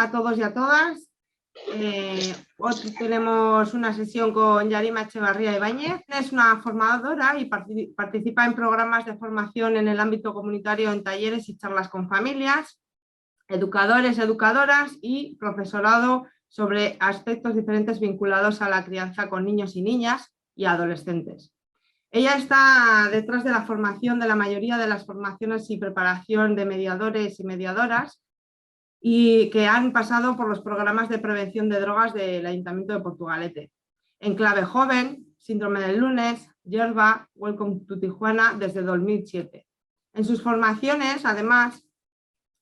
a todos y a todas. Hoy tenemos una sesión con Yarima Echevarría Ibáñez. Es una formadora y participa en programas de formación en el ámbito comunitario, en talleres y charlas con familias, educadores, educadoras y profesorado sobre aspectos diferentes vinculados a la crianza con niños y niñas y adolescentes. Ella está detrás de la formación de la mayoría de las formaciones y preparación de mediadores y mediadoras y que han pasado por los programas de prevención de drogas del Ayuntamiento de Portugalete. Enclave Joven, Síndrome del Lunes, Yerba, Welcome to Tijuana desde 2007. En sus formaciones, además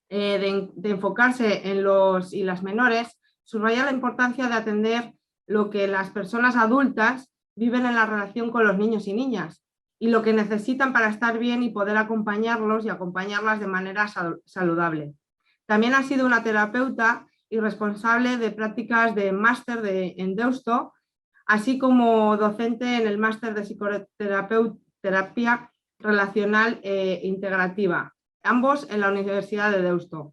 de enfocarse en los y las menores, subraya la importancia de atender lo que las personas adultas viven en la relación con los niños y niñas y lo que necesitan para estar bien y poder acompañarlos y acompañarlas de manera saludable. También ha sido una terapeuta y responsable de prácticas de máster en Deusto, así como docente en el máster de psicoterapia relacional integrativa, ambos en la Universidad de Deusto.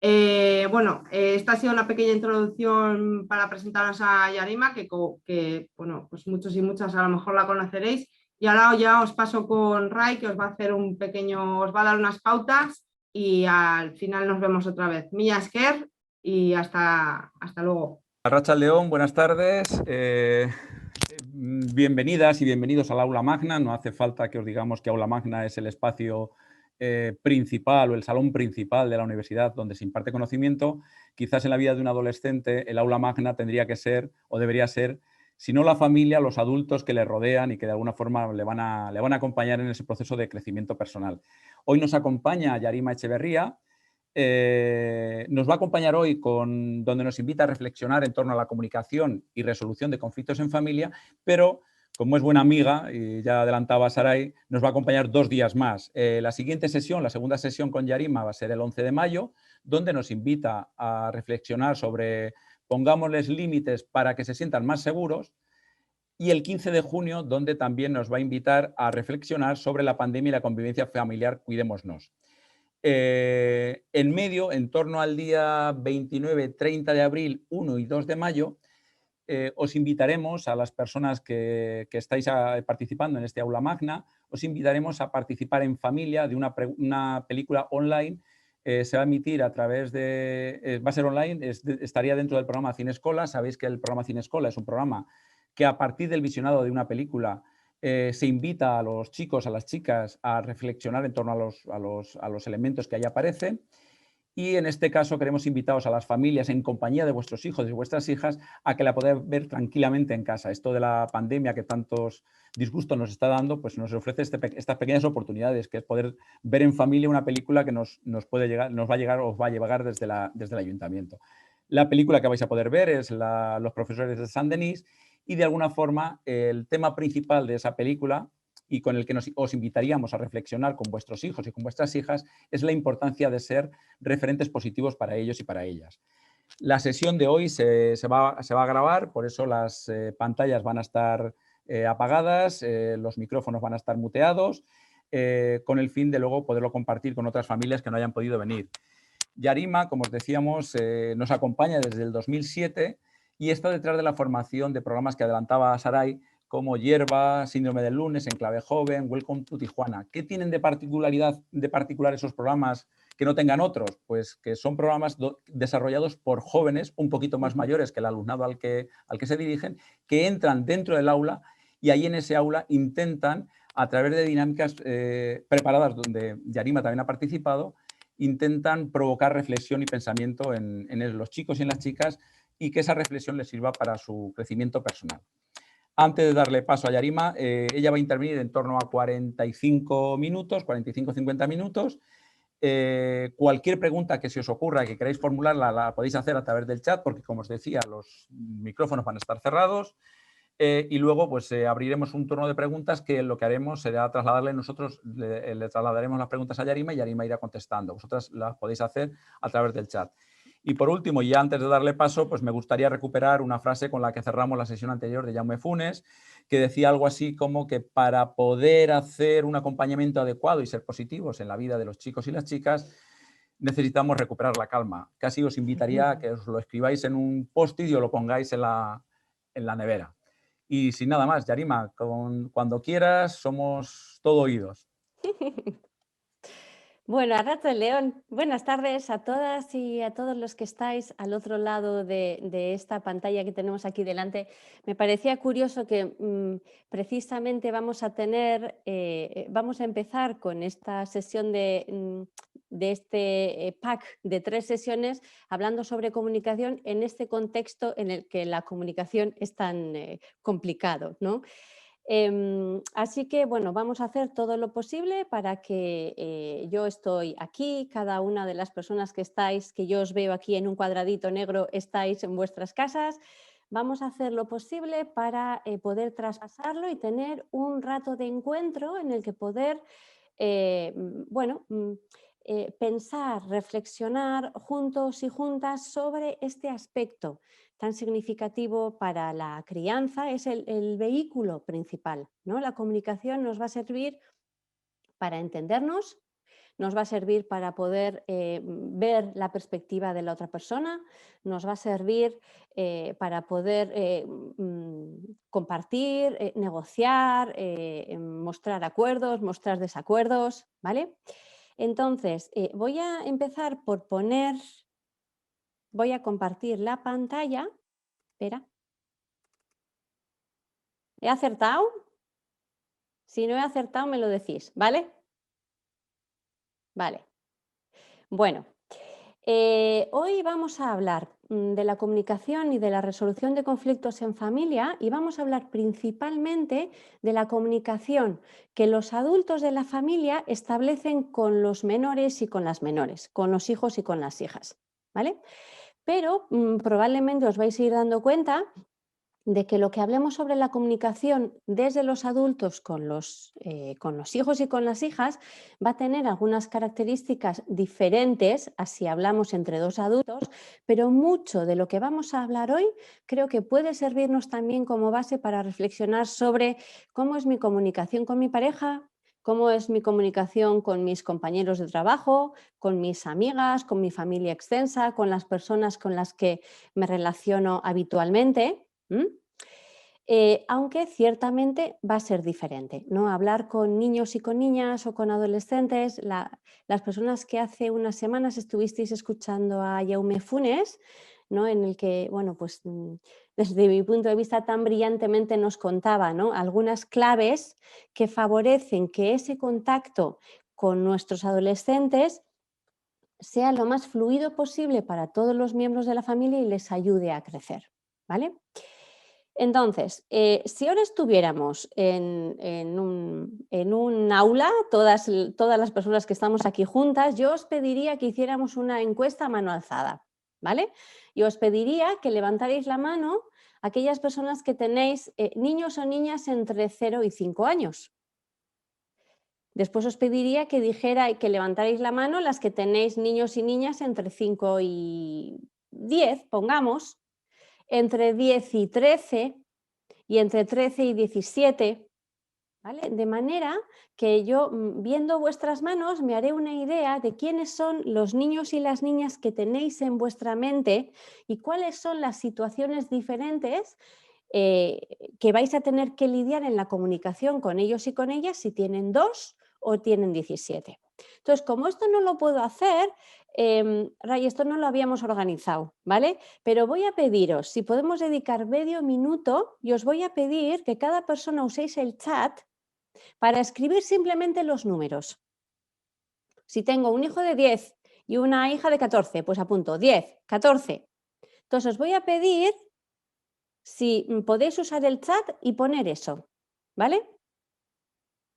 Esta ha sido una pequeña introducción para presentaros a Yarima, que pues muchos y muchas a lo mejor la conoceréis. Y ahora ya os paso con Ray, que os va a hacer os va a dar unas pautas y al final nos vemos otra vez. Milla esker y hasta luego. Arratsalde-on, buenas tardes. Bienvenidas y bienvenidos al Aula Magna. No hace falta que os digamos que Aula Magna es el espacio principal o el salón principal de la universidad donde se imparte conocimiento. Quizás en la vida de un adolescente el Aula Magna tendría que ser o debería ser, si no la familia, los adultos que le rodean y que de alguna forma le van a acompañar en ese proceso de crecimiento personal. Hoy nos acompaña Yarima Echevarría. Nos va a acompañar hoy donde nos invita a reflexionar en torno a la comunicación y resolución de conflictos en familia, pero como es buena amiga, y ya adelantaba Saray, nos va a acompañar 2 días más. La siguiente sesión, la segunda sesión con Yarima va a ser el 11 de mayo, donde nos invita a reflexionar sobre pongámosles límites para que se sientan más seguros, y el 15 de junio, donde también nos va a invitar a reflexionar sobre la pandemia y la convivencia familiar, cuidémonos. En medio, en torno al día 29, 30 de abril, 1 y 2 de mayo, os invitaremos a las personas que estáis participando en este Aula Magna, os invitaremos a participar en familia de una película online. Se va a emitir a través de... va a ser online, estaría dentro del programa Cinescola. Sabéis que el programa Cinescola es un programa que a partir del visionado de una película se invita a los chicos, a las chicas a reflexionar en torno a los elementos que ahí aparecen. Y en este caso queremos invitaros a las familias en compañía de vuestros hijos y vuestras hijas a que la podáis ver tranquilamente en casa. Esto de la pandemia que tantos disgustos nos está dando, pues nos ofrece estas pequeñas oportunidades, que es poder ver en familia una película que os va a llegar desde el ayuntamiento. La película que vais a poder ver es Los profesores de Saint-Denis, y de alguna forma el tema principal de esa película, y con el que os invitaríamos a reflexionar con vuestros hijos y con vuestras hijas, es la importancia de ser referentes positivos para ellos y para ellas. La sesión de hoy se va a grabar, por eso las pantallas van a estar apagadas, los micrófonos van a estar muteados, con el fin de luego poderlo compartir con otras familias que no hayan podido venir. Yarima, como os decíamos, nos acompaña desde el 2007 y está detrás de la formación de programas que adelantaba Saray, como Yerba, Síndrome del Lunes, Enclave Joven, Welcome to Tijuana. ¿Qué tienen de particular esos programas que no tengan otros? Pues que son programas desarrollados por jóvenes un poquito más mayores que el alumnado al que se dirigen, que entran dentro del aula y ahí en ese aula intentan, a través de dinámicas preparadas, donde Yarima también ha participado, intentan provocar reflexión y pensamiento en los chicos y en las chicas, y que esa reflexión les sirva para su crecimiento personal. Antes de darle paso a Yarima, ella va a intervenir en torno a 45 minutos, 45-50 minutos. Cualquier pregunta que se os ocurra y que queráis formularla, la podéis hacer a través del chat, porque como os decía, los micrófonos van a estar cerrados. Y luego pues abriremos un turno de preguntas que lo que haremos será trasladarle nosotros, le trasladaremos las preguntas a Yarima y Yarima irá contestando. Vosotras las podéis hacer a través del chat. Y por último, y antes de darle paso, pues me gustaría recuperar una frase con la que cerramos la sesión anterior de Jaume Funes, que decía algo así como que para poder hacer un acompañamiento adecuado y ser positivos en la vida de los chicos y las chicas, necesitamos recuperar la calma. Casi os invitaría a que os lo escribáis en un post-it y os lo pongáis en la nevera. Y sin nada más, Yarima, cuando quieras, somos todo oídos. Bueno, a rato el león. Buenas tardes a todas y a todos los que estáis al otro lado de esta pantalla que tenemos aquí delante. Me parecía curioso que precisamente vamos a empezar con esta sesión de este pack de 3 sesiones hablando sobre comunicación en este contexto en el que la comunicación es tan complicado, ¿no? Así que, bueno, vamos a hacer todo lo posible para que yo estoy aquí, cada una de las personas que estáis, que yo os veo aquí en un cuadradito negro, estáis en vuestras casas. Vamos a hacer lo posible para poder traspasarlo y tener un rato de encuentro en el que poder, pensar, reflexionar juntos y juntas sobre este aspecto tan significativo para la crianza. Es el vehículo principal, ¿no? La comunicación nos va a servir para entendernos, nos va a servir para poder ver la perspectiva de la otra persona, nos va a servir para poder compartir, negociar, mostrar acuerdos, mostrar desacuerdos, ¿vale? Entonces, voy a empezar por voy a compartir la pantalla. Espera. ¿He acertado? Si no he acertado, me lo decís, ¿vale? Vale. Bueno, hoy vamos a hablar de la comunicación y de la resolución de conflictos en familia y vamos a hablar principalmente de la comunicación que los adultos de la familia establecen con los menores y con las menores, con los hijos y con las hijas, ¿vale? Pero probablemente os vais a ir dando cuenta de que lo que hablemos sobre la comunicación desde los adultos con los hijos y con las hijas va a tener algunas características diferentes a si hablamos entre 2 adultos, pero mucho de lo que vamos a hablar hoy creo que puede servirnos también como base para reflexionar sobre cómo es mi comunicación con mi pareja, cómo es mi comunicación con mis compañeros de trabajo, con mis amigas, con mi familia extensa, con las personas con las que me relaciono habitualmente. Aunque ciertamente va a ser diferente, ¿no? Hablar con niños y con niñas o con adolescentes, las personas que hace unas semanas estuvisteis escuchando a Jaume Funes, ¿no? En el que, bueno, pues desde mi punto de vista tan brillantemente nos contaba, ¿no? Algunas claves que favorecen que ese contacto con nuestros adolescentes sea lo más fluido posible para todos los miembros de la familia y les ayude a crecer, ¿vale? Entonces, si ahora estuviéramos en un aula, todas las personas que estamos aquí juntas, yo os pediría que hiciéramos una encuesta a mano alzada, ¿vale? Y os pediría que levantarais la mano aquellas personas que tenéis niños o niñas entre 0 y 5 años. Después os pediría que levantarais la mano las que tenéis niños y niñas entre 5 y 10, pongamos, entre 10 y 13 y entre 13 y 17, ¿vale? De manera que yo, viendo vuestras manos, me haré una idea de quiénes son los niños y las niñas que tenéis en vuestra mente y cuáles son las situaciones diferentes que vais a tener que lidiar en la comunicación con ellos y con ellas si tienen 2 o tienen 17. Entonces, como esto no lo puedo hacer, Ray, esto no lo habíamos organizado, ¿vale? Pero voy a pediros, si podemos dedicar medio minuto, y os voy a pedir que cada persona uséis el chat para escribir simplemente los números. Si tengo un hijo de 10 y una hija de 14, pues apunto 10, 14. Entonces os voy a pedir si podéis usar el chat y poner eso, ¿vale?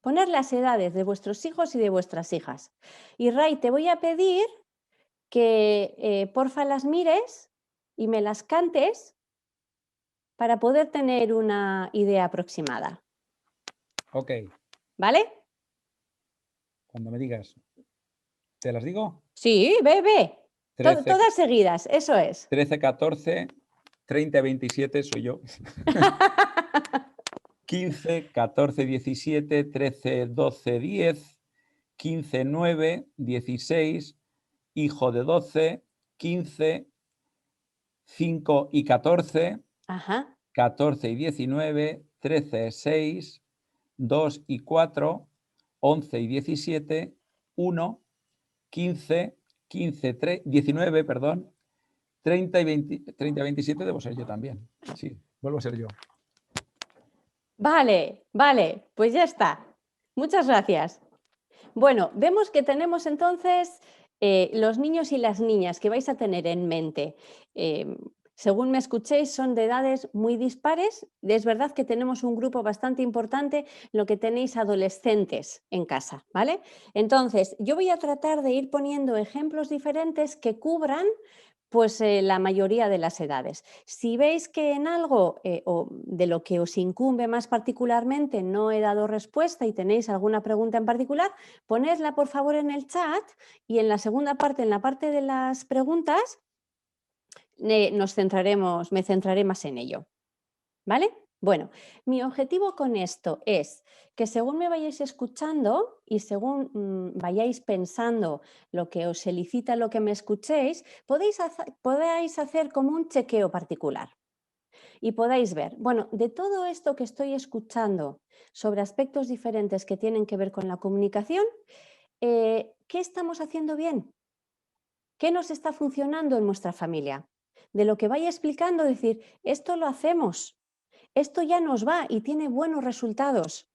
Poner las edades de vuestros hijos y de vuestras hijas. Y Ray, te voy a pedir que porfa las mires y me las cantes para poder tener una idea aproximada. Ok. ¿Vale? Cuando me digas. ¿Te las digo? Sí, ve. 13, todas seguidas, eso es. 13, 14, 30, 27 soy yo. 15, 14, 17, 13, 12, 10, 15, 9, 16 hijo de 12, 15, 5 y 14, Ajá. 14 y 19, 13, 6, 2 y 4, 11 y 17, 1, 15, 15, 3, 19, perdón, 30 y 27 debo ser yo también. Sí, vuelvo a ser yo. Vale, vale, pues ya está. Muchas gracias. Bueno, vemos que tenemos entonces los niños y las niñas que vais a tener en mente. Según me escuchéis, son de edades muy dispares. Es verdad que tenemos un grupo bastante importante, lo que tenéis adolescentes en casa, ¿vale? Entonces, yo voy a tratar de ir poniendo ejemplos diferentes que cubran pues la mayoría de las edades. Si veis que en algo o de lo que os incumbe más particularmente no he dado respuesta y tenéis alguna pregunta en particular, ponedla por favor en el chat y en la segunda parte, en la parte de las preguntas, me centraré más en ello. ¿Vale? Bueno, mi objetivo con esto es que según me vayáis escuchando y según vayáis pensando lo que os solicita lo que me escuchéis, podáis hacer como un chequeo particular y podáis ver, bueno, de todo esto que estoy escuchando sobre aspectos diferentes que tienen que ver con la comunicación, ¿qué estamos haciendo bien? ¿Qué nos está funcionando en nuestra familia? De lo que vaya explicando, decir, esto lo hacemos. Esto ya nos va y tiene buenos resultados,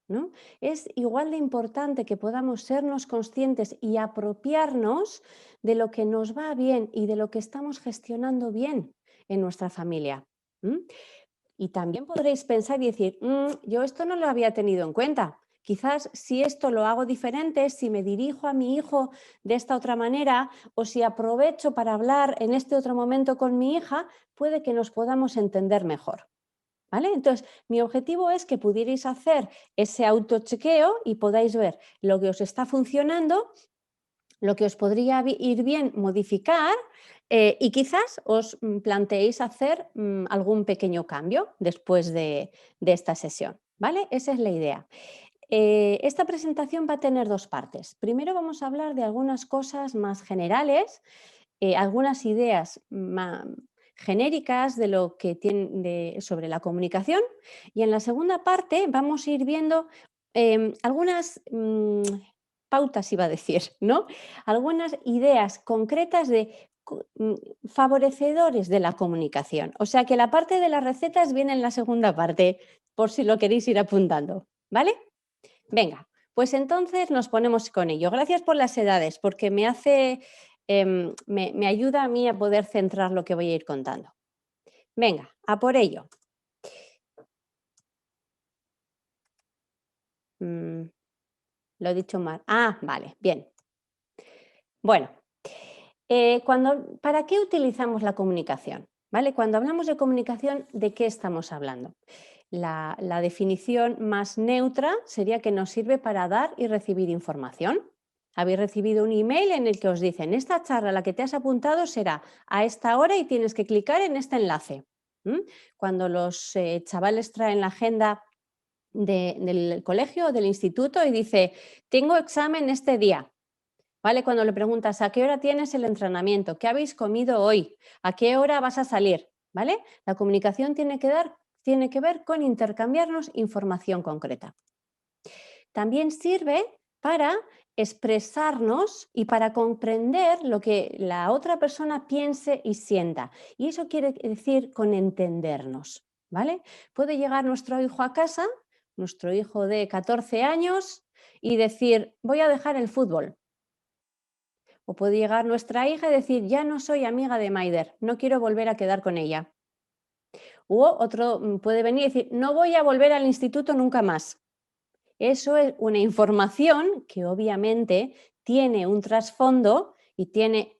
¿no? Es igual de importante que podamos sernos conscientes y apropiarnos de lo que nos va bien y de lo que estamos gestionando bien en nuestra familia. Y también podréis pensar y decir, yo esto no lo había tenido en cuenta. Quizás si esto lo hago diferente, si me dirijo a mi hijo de esta otra manera o si aprovecho para hablar en este otro momento con mi hija, puede que nos podamos entender mejor. ¿Vale? Entonces, mi objetivo es que pudierais hacer ese autochequeo y podáis ver lo que os está funcionando, lo que os podría ir bien modificar y quizás os planteéis hacer algún pequeño cambio después de esta sesión. ¿Vale? Esa es la idea. Esta presentación va a tener dos partes. Primero vamos a hablar de algunas cosas más generales, algunas ideas más genéricas de lo que tiene sobre la comunicación y en la segunda parte vamos a ir viendo algunas pautas, iba a decir, ¿no? Algunas ideas concretas de favorecedores de la comunicación. O sea que la parte de las recetas viene en la segunda parte, por si lo queréis ir apuntando, ¿vale? Venga, pues entonces nos ponemos con ello. Gracias por las edades, porque me hace... me ayuda a mí a poder centrar lo que voy a ir contando. Venga, a por ello. Lo he dicho mal. Ah, vale, bien. Bueno, ¿para qué utilizamos la comunicación? ¿Vale? Cuando hablamos de comunicación, ¿de qué estamos hablando? La definición más neutra sería que nos sirve para dar y recibir información. Habéis recibido un email en el que os dicen, esta charla a la que te has apuntado será a esta hora y tienes que clicar en este enlace. Cuando los chavales traen la agenda del colegio o del instituto y dice, tengo examen este día. ¿Vale? Cuando le preguntas, ¿a qué hora tienes el entrenamiento? ¿Qué habéis comido hoy? ¿A qué hora vas a salir? ¿Vale? La comunicación tiene que ver con intercambiarnos información concreta. También sirve para expresarnos y para comprender lo que la otra persona piense y sienta. Y eso quiere decir con entendernos, ¿vale? Puede llegar nuestro hijo a casa, nuestro hijo de 14 años, y decir, voy a dejar el fútbol. O puede llegar nuestra hija y decir, ya no soy amiga de Maider, no quiero volver a quedar con ella. O otro puede venir y decir, no voy a volver al instituto nunca más. Eso es una información que obviamente tiene un trasfondo y tiene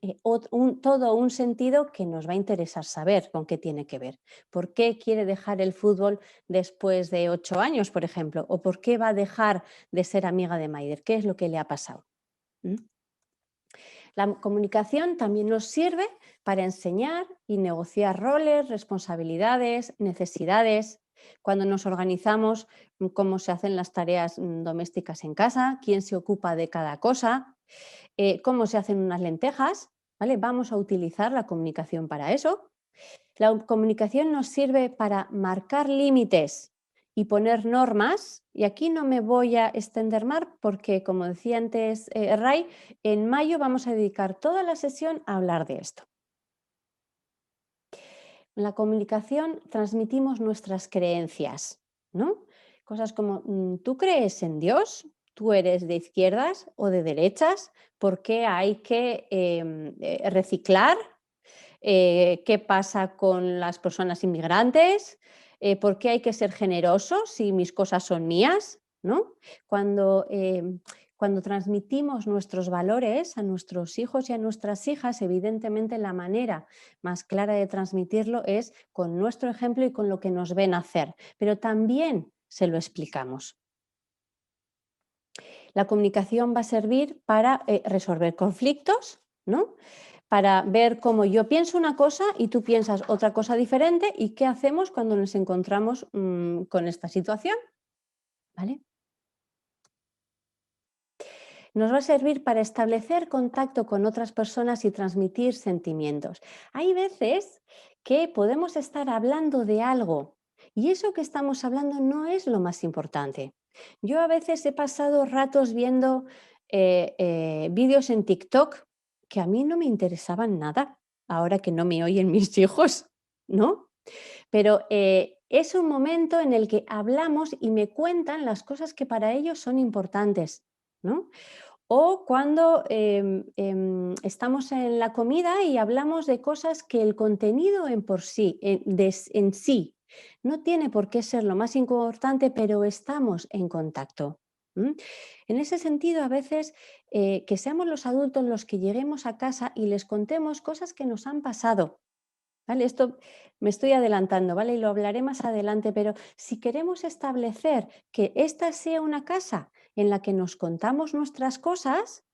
todo un sentido que nos va a interesar saber con qué tiene que ver. ¿Por qué quiere dejar el fútbol después de 8 años, por ejemplo? ¿O por qué va a dejar de ser amiga de Maider? ¿Qué es lo que le ha pasado? La comunicación también nos sirve para enseñar y negociar roles, responsabilidades, necesidades. Cuando nos organizamos, cómo se hacen las tareas domésticas en casa, quién se ocupa de cada cosa. cómo se hacen unas lentejas, ¿vale? Vamos a utilizar la comunicación para eso. La comunicación nos sirve para marcar límites y poner normas, y aquí no me voy a extender más porque, como decía antes Ray, en mayo vamos a dedicar toda la sesión a hablar de esto. En la comunicación transmitimos nuestras creencias, ¿no? Cosas como, ¿tú crees en Dios? ¿Tú eres de izquierdas o de derechas? ¿Por qué hay que reciclar? ¿Qué pasa con las personas inmigrantes? ¿Por qué hay que ser generosos si mis cosas son mías? ¿No? Cuando transmitimos nuestros valores a nuestros hijos y a nuestras hijas, evidentemente la manera más clara de transmitirlo es con nuestro ejemplo y con lo que nos ven hacer, pero también se lo explicamos. La comunicación va a servir para resolver conflictos, ¿no? Para ver cómo yo pienso una cosa y tú piensas otra cosa diferente y qué hacemos cuando nos encontramos con esta situación, ¿vale? Nos va a servir para establecer contacto con otras personas y transmitir sentimientos. Hay veces que podemos estar hablando de algo y eso que estamos hablando no es lo más importante. Yo a veces he pasado ratos viendo vídeos en TikTok que a mí no me interesaban nada, ahora que no me oyen mis hijos, ¿no? Pero es un momento en el que hablamos y me cuentan las cosas que para ellos son importantes, ¿no? O cuando estamos en la comida y hablamos de cosas que el contenido en sí no tiene por qué ser lo más importante, pero estamos en contacto. En ese sentido, a veces que seamos los adultos los que lleguemos a casa y les contemos cosas que nos han pasado. ¿Vale? Esto me estoy adelantando, ¿vale? Y lo hablaré más adelante, pero si queremos establecer que esta sea una casa en la que nos contamos nuestras cosas,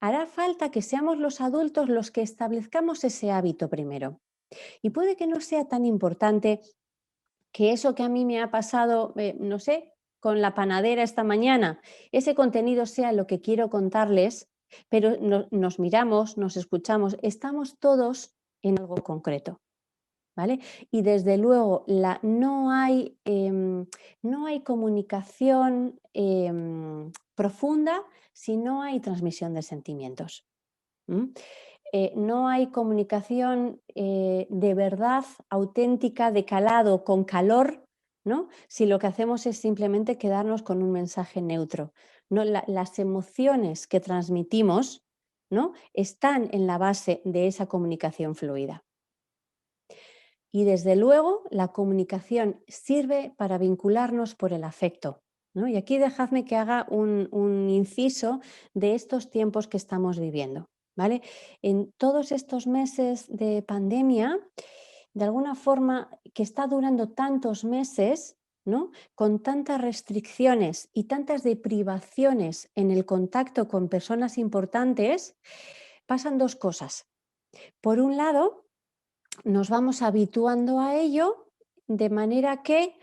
hará falta que seamos los adultos los que establezcamos ese hábito primero. Y puede que no sea tan importante que eso que a mí me ha pasado, no sé, con la panadera esta mañana, ese contenido sea lo que quiero contarles, pero nos miramos, nos escuchamos, estamos todos en algo concreto. ¿Vale? Y desde luego no hay comunicación profunda si no hay transmisión de sentimientos. No hay comunicación de verdad auténtica, de calado, con calor, ¿no? Si lo que hacemos es simplemente quedarnos con un mensaje neutro. ¿No? Las emociones que transmitimos, ¿no? Están en la base de esa comunicación fluida. Y desde luego la comunicación sirve para vincularnos por el afecto, ¿no? Y aquí dejadme que haga un inciso de estos tiempos que estamos viviendo, ¿vale? En todos estos meses de pandemia, de alguna forma que está durando tantos meses, ¿no? Con tantas restricciones y tantas deprivaciones en el contacto con personas importantes, pasan dos cosas. Por un lado, nos vamos habituando a ello de manera que,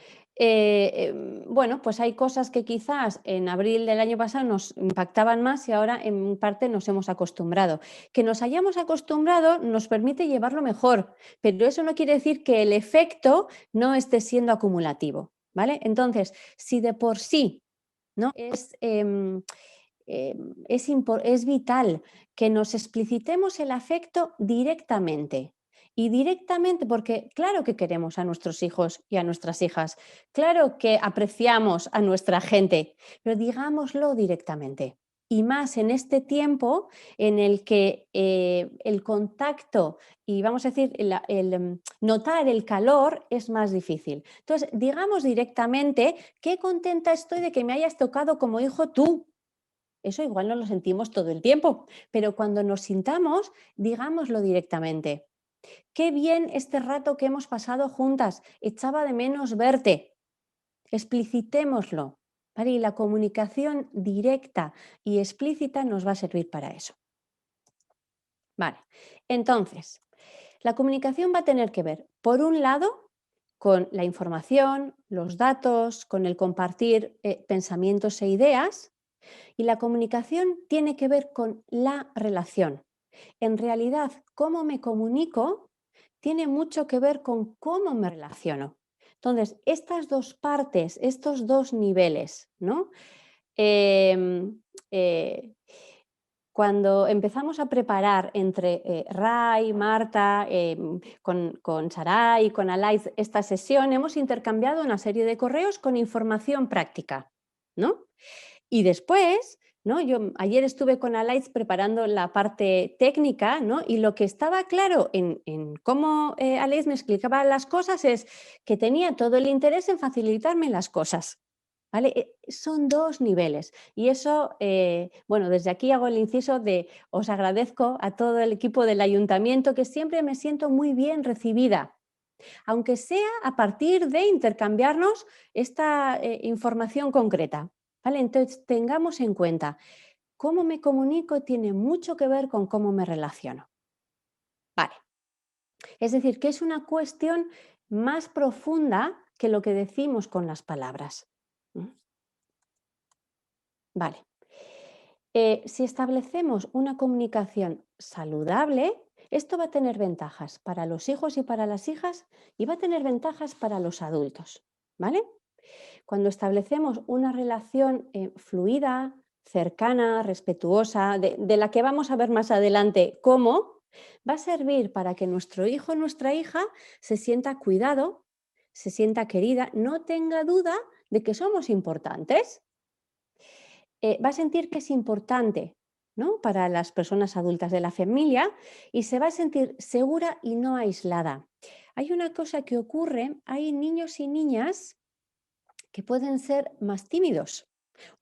bueno, pues hay cosas que quizás en abril del año pasado nos impactaban más y ahora en parte nos hemos acostumbrado. Que nos hayamos acostumbrado nos permite llevarlo mejor, pero eso no quiere decir que el efecto no esté siendo acumulativo, ¿vale? Entonces, si de por sí, ¿no? Es vital que nos explicitemos el afecto directamente. Y directamente porque claro que queremos a nuestros hijos y a nuestras hijas, claro que apreciamos a nuestra gente, pero digámoslo directamente. Y más en este tiempo en el que el contacto y vamos a decir notar el calor es más difícil. Entonces, digamos directamente qué contenta estoy de que me hayas tocado como hijo tú. Eso igual no lo sentimos todo el tiempo, pero cuando nos sintamos, digámoslo directamente. Qué bien este rato que hemos pasado juntas, echaba de menos verte. Explicitémoslo, ¿vale? Y la comunicación directa y explícita nos va a servir para eso. Vale, entonces, la comunicación va a tener que ver, por un lado, con la información, los datos, con el compartir pensamientos e ideas, Y la comunicación tiene que ver con la relación. En realidad, cómo me comunico tiene mucho que ver con cómo me relaciono. Entonces, estas dos partes, estos dos niveles, ¿no? Cuando empezamos a preparar entre Ray, Marta, con Saray, con Alaiz esta sesión, hemos intercambiado una serie de correos con información práctica, ¿no? Y después, ¿no? Yo ayer estuve con Alaiz preparando la parte técnica, ¿no? Y lo que estaba claro en cómo Alaiz me explicaba las cosas es que tenía todo el interés en facilitarme las cosas. ¿Vale? Son dos niveles y eso, bueno, desde aquí hago el inciso de os agradezco a todo el equipo del ayuntamiento que siempre me siento muy bien recibida, aunque sea a partir de intercambiarnos esta información concreta. ¿Vale? Entonces tengamos en cuenta, cómo me comunico tiene mucho que ver con cómo me relaciono. Vale. Es decir, que es una cuestión más profunda que lo que decimos con las palabras. Vale. Si establecemos una comunicación saludable, esto va a tener ventajas para los hijos y para las hijas y va a tener ventajas para los adultos. ¿Vale? Cuando establecemos una relación fluida, cercana, respetuosa, de la que vamos a ver más adelante cómo, va a servir para que nuestro hijo o nuestra hija se sienta cuidado, se sienta querida, no tenga duda de que somos importantes. Va a sentir que es importante, ¿no? Para las personas adultas de la familia y se va a sentir segura y no aislada. Hay una cosa que ocurre, hay niños y niñas que pueden ser más tímidos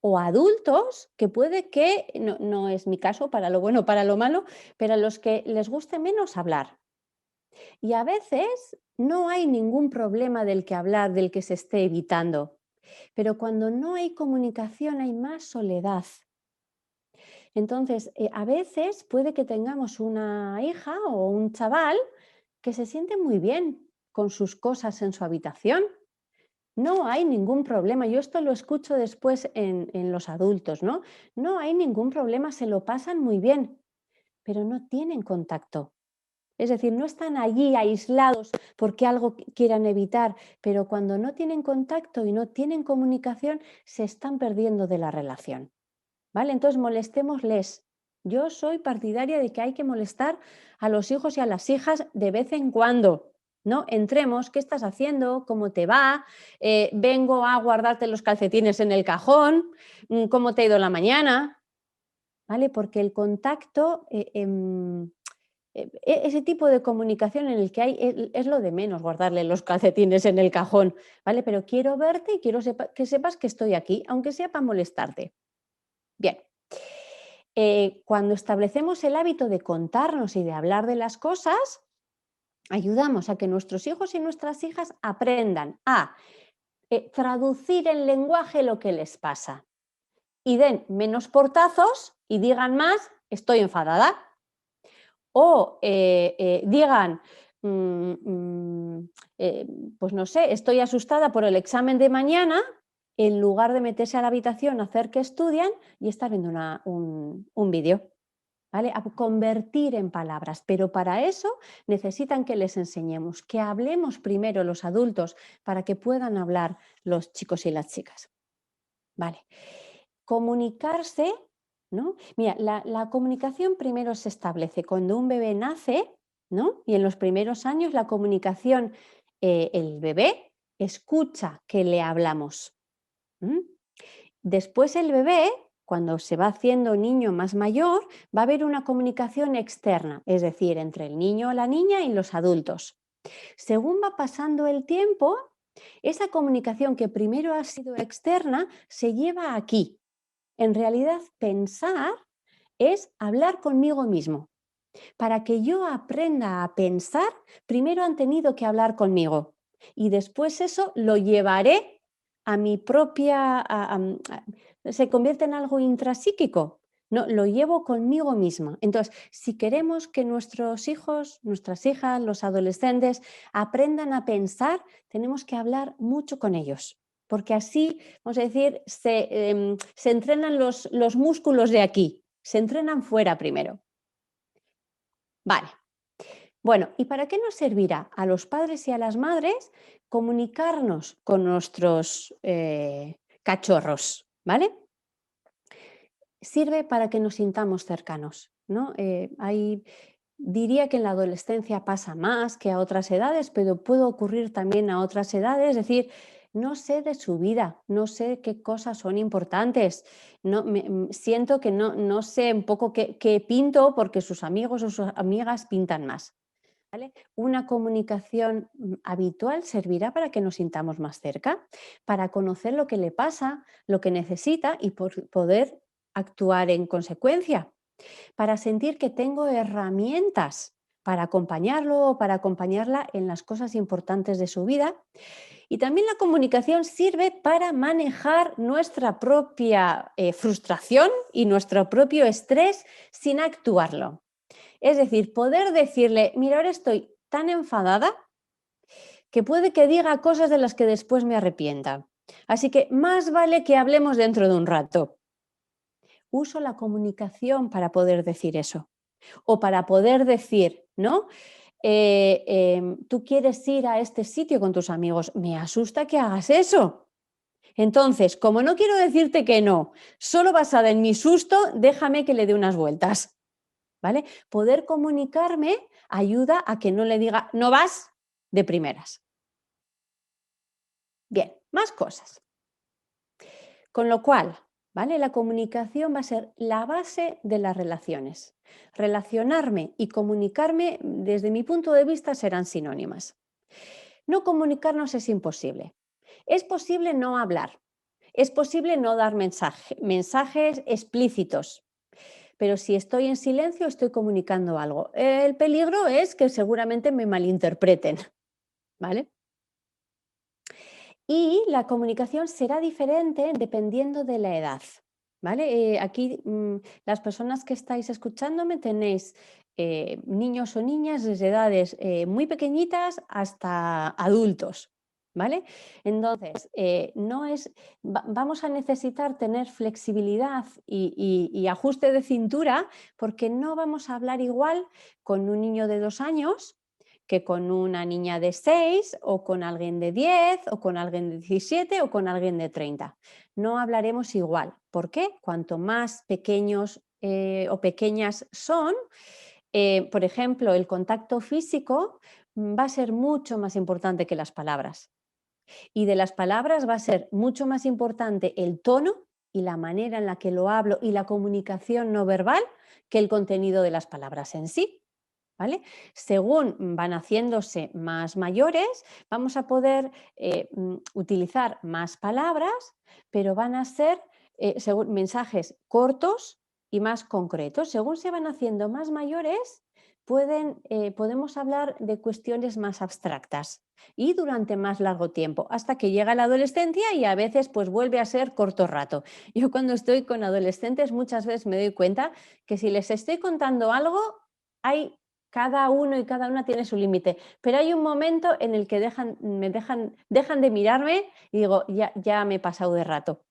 o adultos que puede que, no es mi caso para lo bueno o para lo malo, pero a los que les guste menos hablar. Y a veces no hay ningún problema del que hablar, del que se esté evitando. Pero cuando no hay comunicación hay más soledad. Entonces, a veces puede que tengamos una hija o un chaval que se siente muy bien con sus cosas en su habitación. No hay ningún problema. Yo esto lo escucho después en los adultos, ¿no? No hay ningún problema, se lo pasan muy bien, pero no tienen contacto. Es decir, no están allí aislados porque algo quieran evitar, pero cuando no tienen contacto y no tienen comunicación, se están perdiendo de la relación. ¿Vale? Entonces, molestémosles. Yo soy partidaria de que hay que molestar a los hijos y a las hijas de vez en cuando. ¿No? Entremos, ¿qué estás haciendo? ¿Cómo te va? Vengo a guardarte los calcetines en el cajón. ¿Cómo te ha ido la mañana? ¿Vale? Porque el contacto... ese tipo de comunicación en el que hay es lo de menos guardarle los calcetines en el cajón, ¿vale? Pero quiero verte y quiero que sepas que estoy aquí, aunque sea para molestarte. Bien, cuando establecemos el hábito de contarnos y de hablar de las cosas, ayudamos a que nuestros hijos y nuestras hijas aprendan a traducir en lenguaje lo que les pasa y den menos portazos y digan más, estoy enfadada. O digan, pues no sé, estoy asustada por el examen de mañana, en lugar de meterse a la habitación a hacer que estudian y estar viendo un vídeo. ¿Vale? A convertir en palabras, pero para eso necesitan que les enseñemos, que hablemos primero los adultos para que puedan hablar los chicos y las chicas. ¿Vale? Comunicarse, ¿no? Mira, la comunicación primero se establece cuando un bebé nace, ¿no? Y en los primeros años la comunicación, el bebé escucha que le hablamos. Después el bebé, cuando se va haciendo niño más mayor, va a haber una comunicación externa, es decir, entre el niño o la niña y los adultos. Según va pasando el tiempo, esa comunicación que primero ha sido externa se lleva aquí. En realidad, pensar es hablar conmigo mismo. Para que yo aprenda a pensar, primero han tenido que hablar conmigo y después eso lo llevaré a mi propia... se convierte en algo intrapsíquico. No, lo llevo conmigo misma. Entonces, si queremos que nuestros hijos, nuestras hijas, los adolescentes aprendan a pensar, tenemos que hablar mucho con ellos, porque así, vamos a decir, se entrenan los músculos de aquí, se entrenan fuera primero. Vale. Bueno, ¿y para qué nos servirá a los padres y a las madres comunicarnos con nuestros cachorros? ¿Vale? Sirve para que nos sintamos cercanos, ¿no? Diría que en la adolescencia pasa más que a otras edades, pero puede ocurrir también a otras edades, es decir, no sé de su vida, no sé qué cosas son importantes, siento que no sé un poco qué pinto porque sus amigos o sus amigas pintan más. ¿Vale? Una comunicación habitual servirá para que nos sintamos más cerca, para conocer lo que le pasa, lo que necesita y poder actuar en consecuencia, para sentir que tengo herramientas para acompañarlo o para acompañarla en las cosas importantes de su vida. Y también la comunicación sirve para manejar nuestra propia frustración y nuestro propio estrés sin actuarlo. Es decir, poder decirle, mira, ahora estoy tan enfadada que puede que diga cosas de las que después me arrepienta. Así que más vale que hablemos dentro de un rato. Uso la comunicación para poder decir eso. O para poder decir, ¿no? Tú quieres ir a este sitio con tus amigos, me asusta que hagas eso. Entonces, como no quiero decirte que no, solo basada en mi susto, déjame que le dé unas vueltas. ¿Vale? Poder comunicarme ayuda a que no le diga no vas de primeras. Bien, más cosas. Con lo cual, ¿vale? La comunicación va a ser la base de las relaciones. Relacionarme y comunicarme, desde mi punto de vista, serán sinónimas. No comunicarnos es imposible. Es posible no hablar. Es posible no dar mensajes explícitos. Pero si estoy en silencio, estoy comunicando algo. El peligro es que seguramente me malinterpreten, ¿vale? Y la comunicación será diferente dependiendo de la edad, ¿vale? Aquí las personas que estáis escuchándome tenéis niños o niñas desde edades muy pequeñitas hasta adultos, ¿vale? Entonces, vamos a necesitar tener flexibilidad y ajuste de cintura porque no vamos a hablar igual con un niño de 2 años que con una niña de 6 o con alguien de 10 o con alguien de 17 o con alguien de 30. No hablaremos igual. ¿Por qué? Cuanto más pequeños o pequeñas son, por ejemplo, el contacto físico va a ser mucho más importante que las palabras. Y de las palabras va a ser mucho más importante el tono y la manera en la que lo hablo y la comunicación no verbal que el contenido de las palabras en sí. ¿Vale? Según van haciéndose más mayores, vamos a poder utilizar más palabras, pero van a ser mensajes cortos y más concretos. Según se van haciendo más mayores, podemos hablar de cuestiones más abstractas y durante más largo tiempo, hasta que llega la adolescencia y a veces pues vuelve a ser corto rato. Yo cuando estoy con adolescentes muchas veces me doy cuenta que si les estoy contando algo, cada uno y cada una tiene su límite, pero hay un momento en el que dejan de mirarme y digo, ya me he pasado de rato.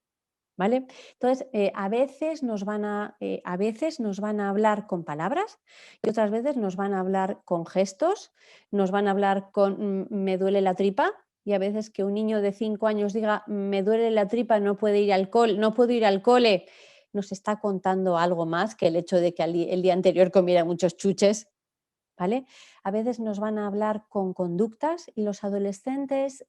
¿Vale? Entonces, a veces nos van a hablar con palabras y otras veces nos van a hablar con gestos, nos van a hablar con me duele la tripa, y a veces que un niño de 5 años diga me duele la tripa, no puedo ir al cole, nos está contando algo más que el hecho de que el día anterior comiera muchos chuches. ¿Vale? A veces nos van a hablar con conductas y los adolescentes,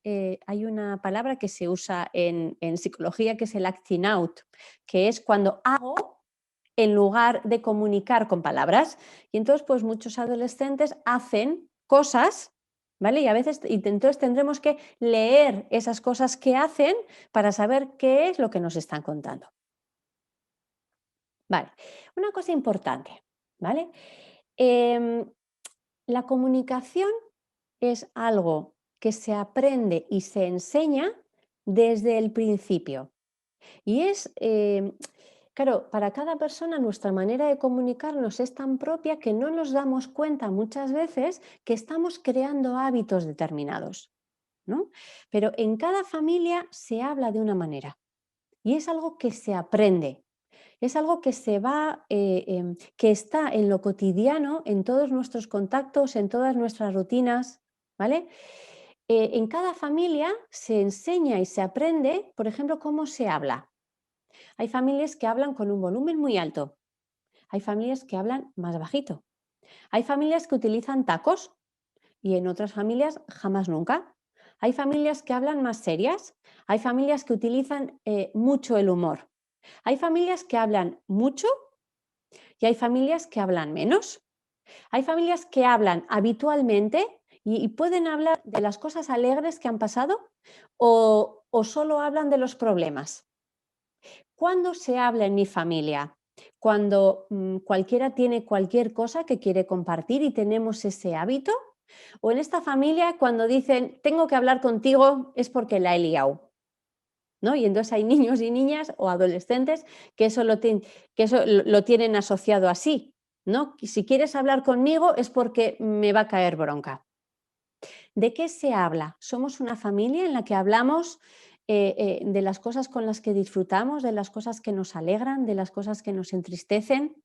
hay una palabra que se usa en psicología que es el acting out, que es cuando hago en lugar de comunicar con palabras. Y entonces pues muchos adolescentes hacen cosas, ¿vale? Y a veces entonces tendremos que leer esas cosas que hacen para saber qué es lo que nos están contando. Vale, una cosa importante, ¿vale? La comunicación es algo que se aprende y se enseña desde el principio. Y claro, para cada persona nuestra manera de comunicarnos es tan propia que no nos damos cuenta muchas veces que estamos creando hábitos determinados. ¿no? Pero en cada familia se habla de una manera y es algo que se aprende. Es algo que se va, que está en lo cotidiano, en todos nuestros contactos, en todas nuestras rutinas, ¿vale? En cada familia se enseña y se aprende, por ejemplo, cómo se habla. Hay familias que hablan con un volumen muy alto, hay familias que hablan más bajito, hay familias que utilizan tacos y en otras familias jamás nunca. Hay familias que hablan más serias, hay familias que utilizan mucho el humor. Hay familias que hablan mucho y hay familias que hablan menos. Hay familias que hablan habitualmente y pueden hablar de las cosas alegres que han pasado o solo hablan de los problemas. ¿Cuándo se habla en mi familia? Cuando cualquiera tiene cualquier cosa que quiere compartir y tenemos ese hábito. O en esta familia cuando dicen tengo que hablar contigo es porque la he liado. ¿No? Y entonces hay niños y niñas o adolescentes que eso lo tienen asociado así, ¿no? Si quieres hablar conmigo es porque me va a caer bronca. ¿De qué se habla? Somos una familia en la que hablamos de las cosas con las que disfrutamos, de las cosas que nos alegran, de las cosas que nos entristecen.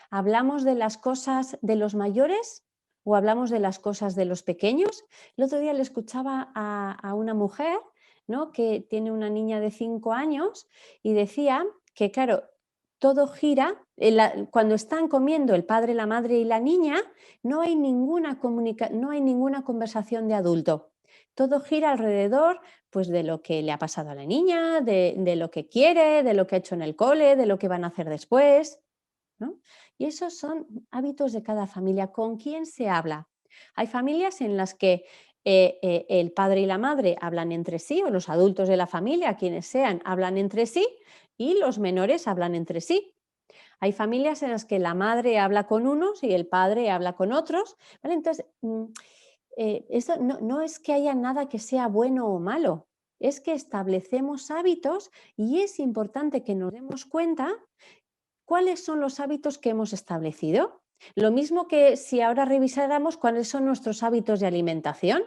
¿Hablamos de las cosas de los mayores o hablamos de las cosas de los pequeños? El otro día le escuchaba a una mujer, ¿no?, que tiene una niña de 5 años y decía que, claro, todo gira, cuando están comiendo el padre, la madre y la niña, no hay ninguna conversación de adulto. Todo gira alrededor, pues, de lo que le ha pasado a la niña, de lo que quiere, de lo que ha hecho en el cole, de lo que van a hacer después, ¿no? Y esos son hábitos de cada familia. ¿Con quién se habla? Hay familias en las que el padre y la madre hablan entre sí, o los adultos de la familia, quienes sean, hablan entre sí, y los menores hablan entre sí. Hay familias en las que la madre habla con unos y el padre habla con otros, ¿vale? Entonces, eso no es que haya nada que sea bueno o malo, es que establecemos hábitos y es importante que nos demos cuenta cuáles son los hábitos que hemos establecido. Lo mismo que si ahora revisáramos cuáles son nuestros hábitos de alimentación,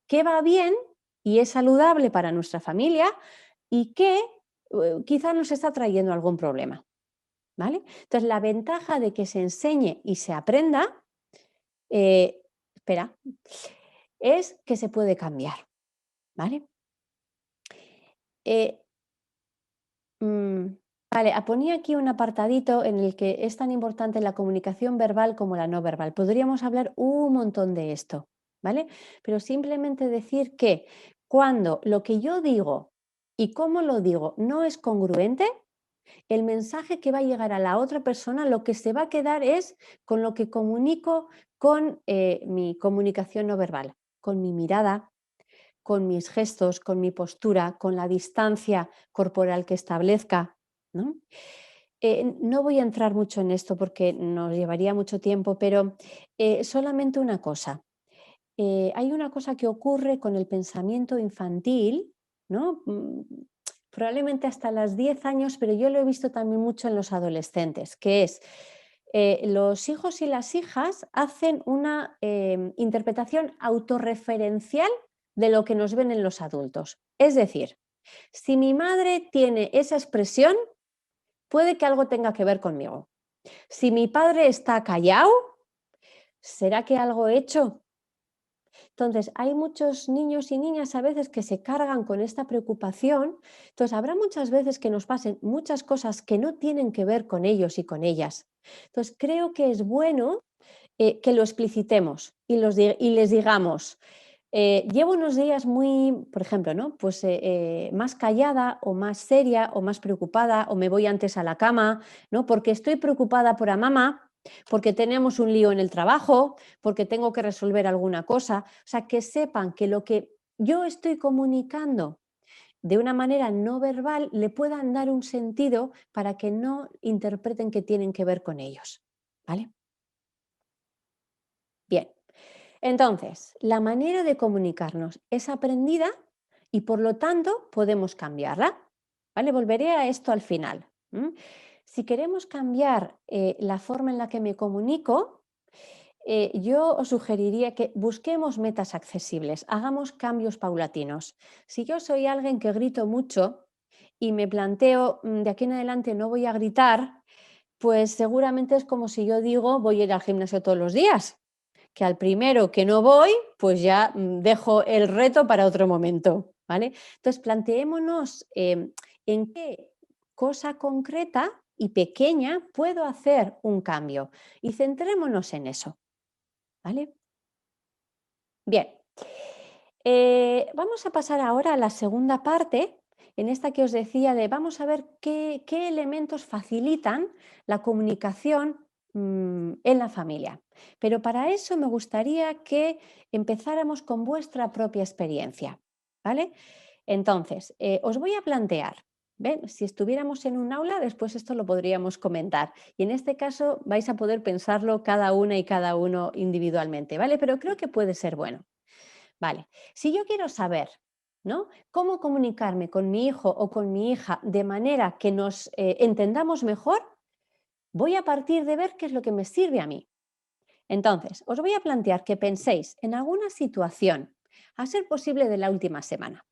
qué va bien y es saludable para nuestra familia y qué quizá nos está trayendo algún problema. ¿Vale? Entonces, la ventaja de que se enseñe y se aprenda, es que se puede cambiar. ¿Vale? Vale, ponía aquí un apartadito en el que es tan importante la comunicación verbal como la no verbal. Podríamos hablar un montón de esto, ¿vale? Pero simplemente decir que cuando lo que yo digo y cómo lo digo no es congruente, el mensaje que va a llegar a la otra persona, lo que se va a quedar es con lo que comunico con mi comunicación no verbal, con mi mirada, con mis gestos, con mi postura, con la distancia corporal que establezca, ¿no? No voy a entrar mucho en esto porque nos llevaría mucho tiempo, pero solamente una cosa. Hay una cosa que ocurre con el pensamiento infantil, ¿no? Probablemente hasta los 10 años, pero yo lo he visto también mucho en los adolescentes, que es los hijos y las hijas hacen una interpretación autorreferencial de lo que nos ven en los adultos. Es decir, si mi madre tiene esa expresión, puede que algo tenga que ver conmigo. Si mi padre está callado, ¿será que algo he hecho? Entonces, hay muchos niños y niñas a veces que se cargan con esta preocupación. Entonces, habrá muchas veces que nos pasen muchas cosas que no tienen que ver con ellos y con ellas. Entonces, creo que es bueno que lo explicitemos y les digamos, llevo unos días muy, por ejemplo, ¿no?, pues, más callada o más seria o más preocupada o me voy antes a la cama, ¿no?, porque estoy preocupada por mamá, porque tenemos un lío en el trabajo, porque tengo que resolver alguna cosa. O sea, que sepan que lo que yo estoy comunicando de una manera no verbal le puedan dar un sentido para que no interpreten que tienen que ver con ellos. ¿Vale? Bien. Entonces, la manera de comunicarnos es aprendida y por lo tanto podemos cambiarla. ¿Vale? Volveré a esto al final. Si queremos cambiar la forma en la que me comunico, yo os sugeriría que busquemos metas accesibles, hagamos cambios paulatinos. Si yo soy alguien que grito mucho y me planteo de aquí en adelante no voy a gritar, pues seguramente es como si yo digo voy a ir al gimnasio todos los días, que al primero que no voy, pues ya dejo el reto para otro momento, ¿vale? Entonces planteémonos en qué cosa concreta y pequeña puedo hacer un cambio y centrémonos en eso, ¿vale? Bien, vamos a pasar ahora a la segunda parte, en esta que os decía de vamos a ver qué elementos facilitan la comunicación en la familia. Pero para eso me gustaría que empezáramos con vuestra propia experiencia, ¿vale? Entonces, os voy a plantear, ¿ven? Si estuviéramos en un aula, después esto lo podríamos comentar. Y en este caso vais a poder pensarlo cada una y cada uno individualmente, ¿vale? Pero creo que puede ser bueno. Vale, si yo quiero saber, ¿no?, cómo comunicarme con mi hijo o con mi hija de manera que nos entendamos mejor, voy a partir de ver qué es lo que me sirve a mí. Entonces, os voy a plantear que penséis en alguna situación, a ser posible de la última semana,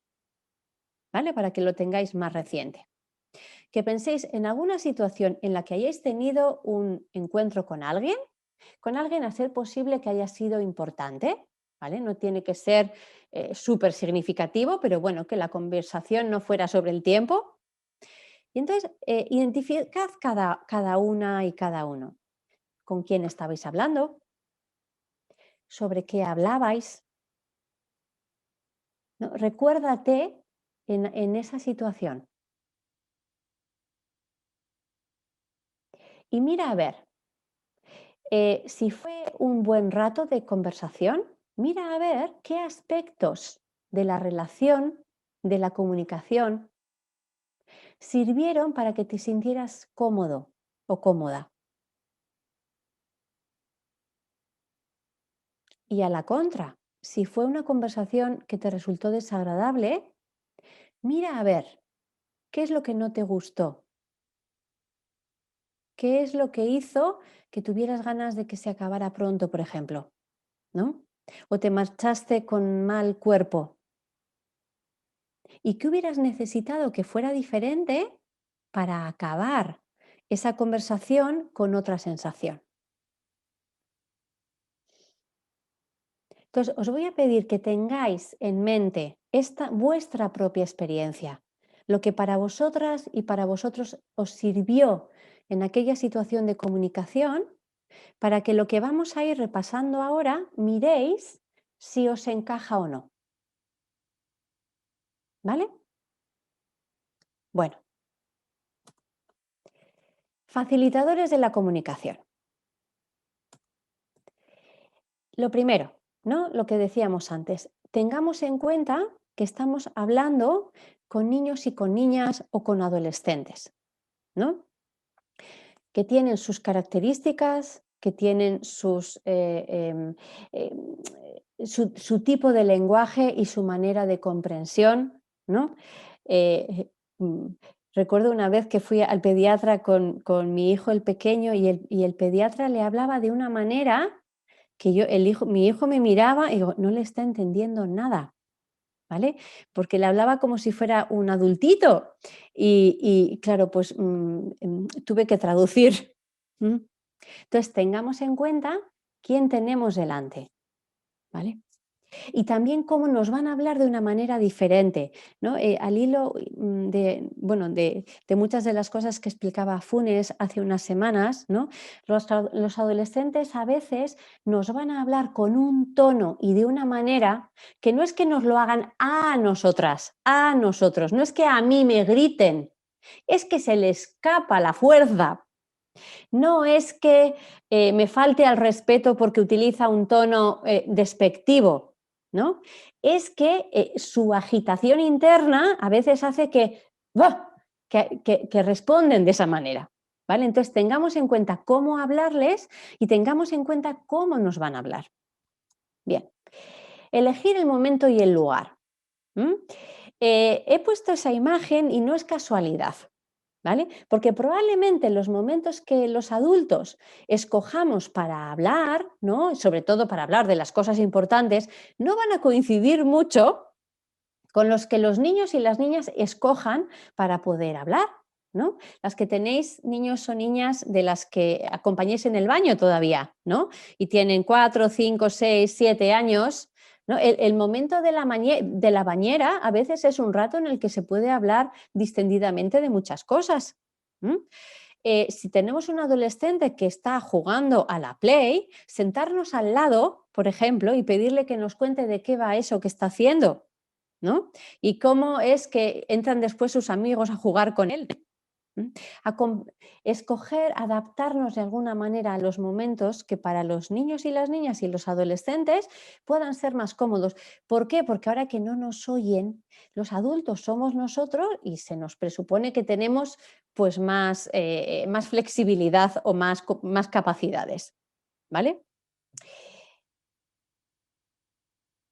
¿vale? Para que lo tengáis más reciente. Que penséis en alguna situación en la que hayáis tenido un encuentro con alguien a ser posible que haya sido importante, ¿vale? No tiene que ser súper significativo, pero bueno, que la conversación no fuera sobre el tiempo. Y entonces, identificad cada una y cada uno. ¿Con quién estabais hablando? ¿Sobre qué hablabais? ¿No? Recuérdate en esa situación. Y mira a ver, si fue un buen rato de conversación, mira a ver qué aspectos de la relación, de la comunicación, sirvieron para que te sintieras cómodo o cómoda. Y a la contra, si fue una conversación que te resultó desagradable, mira a ver qué es lo que no te gustó, qué es lo que hizo que tuvieras ganas de que se acabara pronto, por ejemplo, ¿no? O te marchaste con mal cuerpo. ¿Y qué hubieras necesitado que fuera diferente para acabar esa conversación con otra sensación? Entonces, os voy a pedir que tengáis en mente vuestra propia experiencia, lo que para vosotras y para vosotros os sirvió en aquella situación de comunicación, para que lo que vamos a ir repasando ahora miréis si os encaja o no. ¿Vale? Bueno. Facilitadores de la comunicación. Lo primero, ¿no?, lo que decíamos antes, tengamos en cuenta que estamos hablando con niños y con niñas o con adolescentes, ¿no?, que tienen sus características, que tienen su tipo de lenguaje y su manera de comprensión, ¿no? Recuerdo una vez que fui al pediatra con mi hijo el pequeño y el pediatra le hablaba de una manera que mi hijo me miraba y digo, no le está entendiendo nada, ¿vale? Porque le hablaba como si fuera un adultito y claro, pues tuve que traducir. Entonces, tengamos en cuenta quién tenemos delante, ¿vale? Y también cómo nos van a hablar de una manera diferente, ¿no? Al hilo de muchas de las cosas que explicaba Funes hace unas semanas, ¿no? Los adolescentes a veces nos van a hablar con un tono y de una manera que no es que nos lo hagan a nosotras, a nosotros, no es que a mí me griten, es que se les escapa la fuerza. No es que me falte al respeto porque utiliza un tono despectivo, ¿no? Es que su agitación interna a veces hace que responden de esa manera, ¿vale? Entonces tengamos en cuenta cómo hablarles y tengamos en cuenta cómo nos van a hablar. Bien, elegir el momento y el lugar. He puesto esa imagen y no es casualidad. ¿vale? Porque probablemente los momentos que los adultos escojamos para hablar, ¿no? Sobre todo para hablar de las cosas importantes, no van a coincidir mucho con los que los niños y las niñas escojan para poder hablar, ¿no? Las que tenéis niños o niñas de las que acompañéis en el baño todavía, ¿no? Y tienen 4, 5, 6, 7 años, ¿no? El momento de la bañera a veces es un rato en el que se puede hablar distendidamente de muchas cosas. Si tenemos un adolescente que está jugando a la Play, sentarnos al lado, por ejemplo, y pedirle que nos cuente de qué va eso que está haciendo, ¿no? Y cómo es que entran después sus amigos a jugar con él. Escoger, adaptarnos de alguna manera a los momentos que para los niños y las niñas y los adolescentes puedan ser más cómodos. ¿Por qué? Porque ahora que no nos oyen, los adultos somos nosotros y se nos presupone que tenemos pues más flexibilidad o más capacidades. ¿Vale?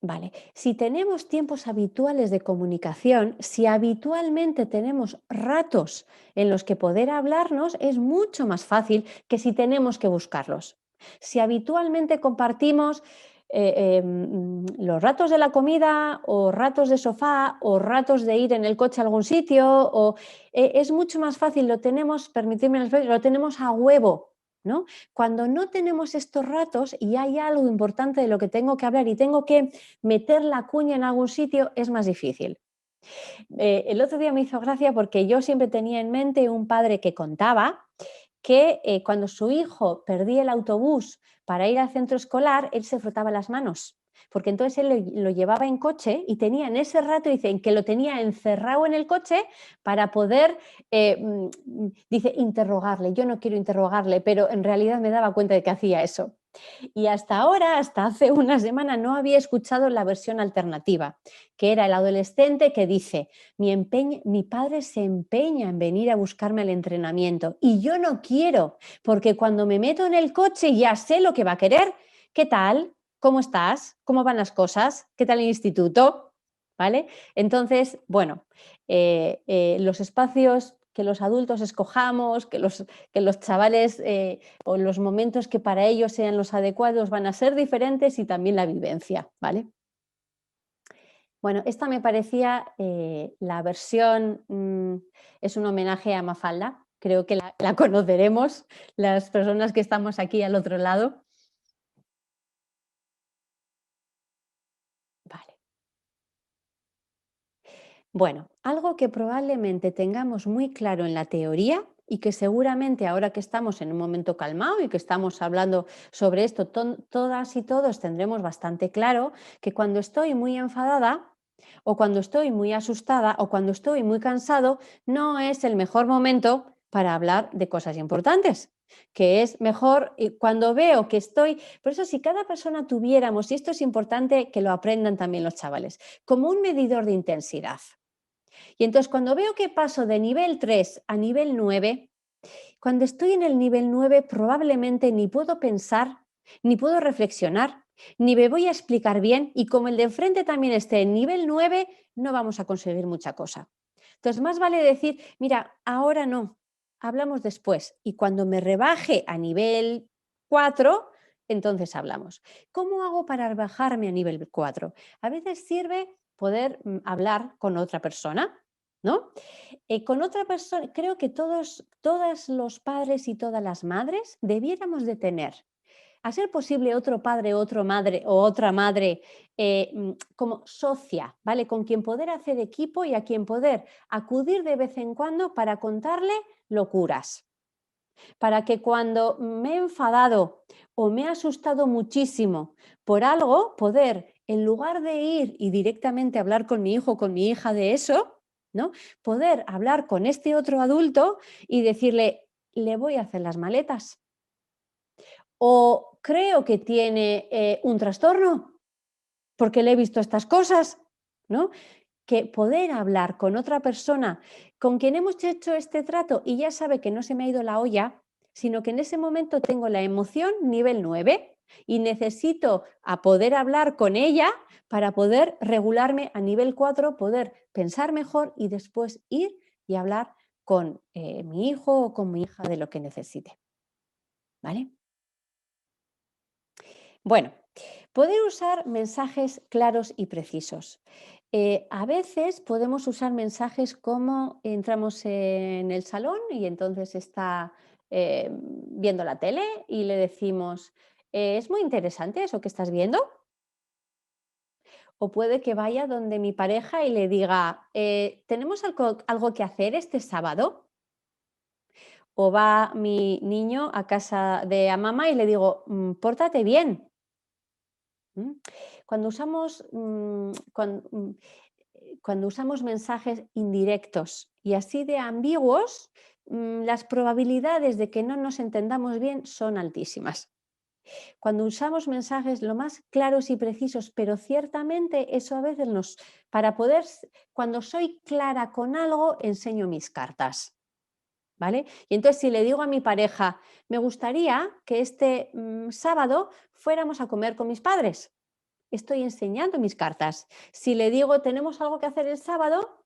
Vale, si tenemos tiempos habituales de comunicación, si habitualmente tenemos ratos en los que poder hablarnos, es mucho más fácil que si tenemos que buscarlos. Si habitualmente compartimos los ratos de la comida o ratos de sofá o ratos de ir en el coche a algún sitio, es mucho más fácil, lo tenemos, permitidme, lo tenemos a huevo, ¿no? Cuando no tenemos estos ratos y hay algo importante de lo que tengo que hablar y tengo que meter la cuña en algún sitio, es más difícil. El otro día me hizo gracia porque yo siempre tenía en mente un padre que contaba que cuando su hijo perdía el autobús para ir al centro escolar, él se frotaba las manos. Porque entonces él lo llevaba en coche y tenía en ese rato, dicen que lo tenía encerrado en el coche para poder, dice, interrogarle. Yo no quiero interrogarle, pero en realidad me daba cuenta de que hacía eso. Y hasta ahora, hasta hace una semana, no había escuchado la versión alternativa, que era el adolescente que dice, mi padre se empeña en venir a buscarme al entrenamiento y yo no quiero, porque cuando me meto en el coche ya sé lo que va a querer. ¿Qué tal? ¿Cómo estás? ¿Cómo van las cosas? ¿Qué tal el instituto? ¿Vale? Entonces, bueno, los espacios que los adultos escojamos, que los chavales o los momentos que para ellos sean los adecuados van a ser diferentes y también la vivencia, ¿vale? Bueno, esta me parecía la versión, es un homenaje a Mafalda, creo que la conoceremos las personas que estamos aquí al otro lado. Vale. Bueno, algo que probablemente tengamos muy claro en la teoría y que seguramente ahora que estamos en un momento calmado y que estamos hablando sobre esto, todas y todos tendremos bastante claro que cuando estoy muy enfadada o cuando estoy muy asustada o cuando estoy muy cansado, no es el mejor momento para hablar de cosas importantes, que es mejor cuando veo que estoy. Por eso, si cada persona tuviéramos, y esto es importante que lo aprendan también los chavales, como un medidor de intensidad. Y entonces cuando veo que paso de nivel 3 a nivel 9, cuando estoy en el nivel 9 probablemente ni puedo pensar, ni puedo reflexionar, ni me voy a explicar bien y como el de enfrente también esté en nivel 9, no vamos a conseguir mucha cosa. Entonces más vale decir, mira, ahora no, hablamos después y cuando me rebaje a nivel 4, entonces hablamos. ¿Cómo hago para rebajarme a nivel 4? A veces sirve poder hablar con otra persona, ¿no? Con otra persona, creo que todos los padres y todas las madres debiéramos de tener, a ser posible, otro padre, otra madre como socia, ¿vale? Con quien poder hacer equipo y a quien poder acudir de vez en cuando para contarle locuras. Para que cuando me he enfadado o me he asustado muchísimo por algo, poder, en lugar de ir y directamente hablar con mi hijo o con mi hija de eso, ¿no? Poder hablar con este otro adulto y decirle, le voy a hacer las maletas. O creo que tiene un trastorno porque le he visto estas cosas, ¿no? Que poder hablar con otra persona con quien hemos hecho este trato y ya sabe que no se me ha ido la olla, sino que en ese momento tengo la emoción nivel 9 y necesito a poder hablar con ella para poder regularme a nivel 4, poder pensar mejor y después ir y hablar con mi hijo o con mi hija de lo que necesite. ¿Vale? Bueno, poder usar mensajes claros y precisos. A veces podemos usar mensajes como entramos en el salón y entonces está viendo la tele y le decimos, es muy interesante eso que estás viendo. O puede que vaya donde mi pareja y le diga, ¿tenemos algo que hacer este sábado? O va mi niño a casa de a mamá y le digo, pórtate bien. ¿Mm? Cuando usamos, cuando usamos mensajes indirectos y así de ambiguos, las probabilidades de que no nos entendamos bien son altísimas. Cuando usamos mensajes lo más claros y precisos, pero ciertamente eso a veces para poder, cuando soy clara con algo, enseño mis cartas. ¿Vale? Y entonces si le digo a mi pareja, me gustaría que este sábado fuéramos a comer con mis padres, estoy enseñando mis cartas. Si le digo, tenemos algo que hacer el sábado,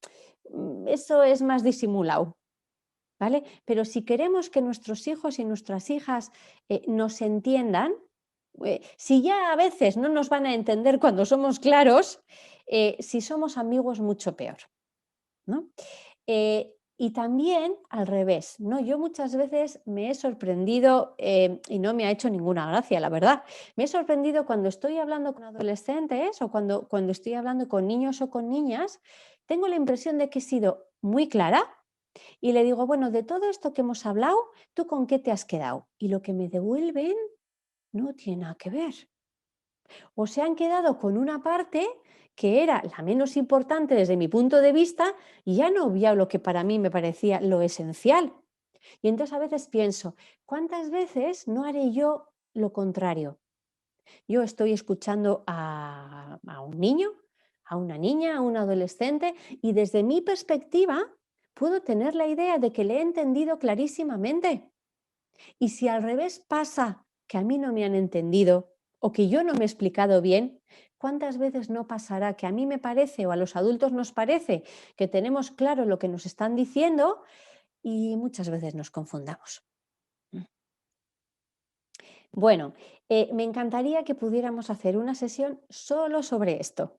eso es más disimulado. ¿Vale? Pero si queremos que nuestros hijos y nuestras hijas nos entiendan, si ya a veces no nos van a entender cuando somos claros, si somos amigos mucho peor, ¿no? Y también al revés, ¿no? Yo muchas veces me he sorprendido, y no me ha hecho ninguna gracia, la verdad. Me he sorprendido cuando estoy hablando con adolescentes o cuando estoy hablando con niños o con niñas, tengo la impresión de que he sido muy clara y le digo, bueno, de todo esto que hemos hablado, ¿tú con qué te has quedado? Y lo que me devuelven no tiene nada que ver. O se han quedado con una parte que era la menos importante desde mi punto de vista y ya no obviado lo que para mí me parecía lo esencial. Y entonces a veces pienso, ¿cuántas veces no haré yo lo contrario? Yo estoy escuchando a un niño, a una niña, a un adolescente y desde mi perspectiva puedo tener la idea de que le he entendido clarísimamente. Y si al revés pasa que a mí no me han entendido o que yo no me he explicado bien, ¿cuántas veces no pasará que a mí me parece o a los adultos nos parece que tenemos claro lo que nos están diciendo y muchas veces nos confundamos? Bueno, me encantaría que pudiéramos hacer una sesión solo sobre esto,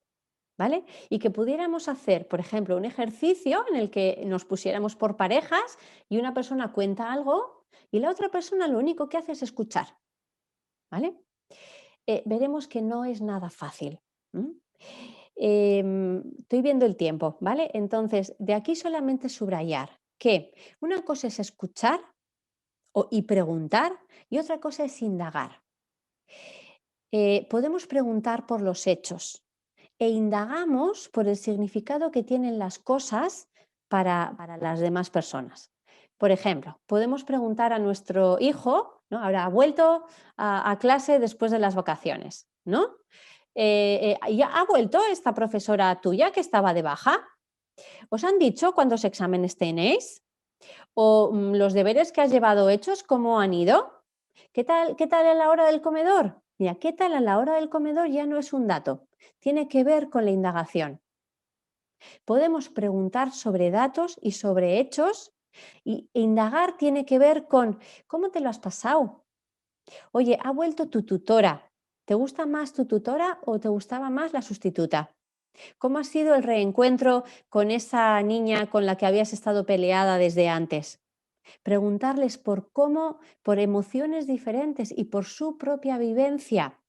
¿vale? Y que pudiéramos hacer, por ejemplo, un ejercicio en el que nos pusiéramos por parejas y una persona cuenta algo y la otra persona lo único que hace es escuchar, ¿vale? Veremos que no es nada fácil. Estoy viendo el tiempo, ¿vale? Entonces, de aquí solamente subrayar que una cosa es escuchar y preguntar y otra cosa es indagar. Podemos preguntar por los hechos e indagamos por el significado que tienen las cosas para las demás personas. Por ejemplo, podemos preguntar a nuestro hijo, ¿no? Ahora ha vuelto a clase después de las vacaciones, ¿no? ¿Ya ha vuelto esta profesora tuya que estaba de baja? ¿Os han dicho cuántos exámenes tenéis? ¿O los deberes que has llevado hechos, cómo han ido? ¿Qué tal a la hora del comedor? Mira, ¿qué tal a la hora del comedor? Ya no es un dato, tiene que ver con la indagación. Podemos preguntar sobre datos y sobre hechos e indagar tiene que ver con ¿cómo te lo has pasado? Oye, ha vuelto tu tutora. ¿Te gusta más tu tutora o te gustaba más la sustituta? ¿Cómo ha sido el reencuentro con esa niña con la que habías estado peleada desde antes? Preguntarles por emociones diferentes y por su propia vivencia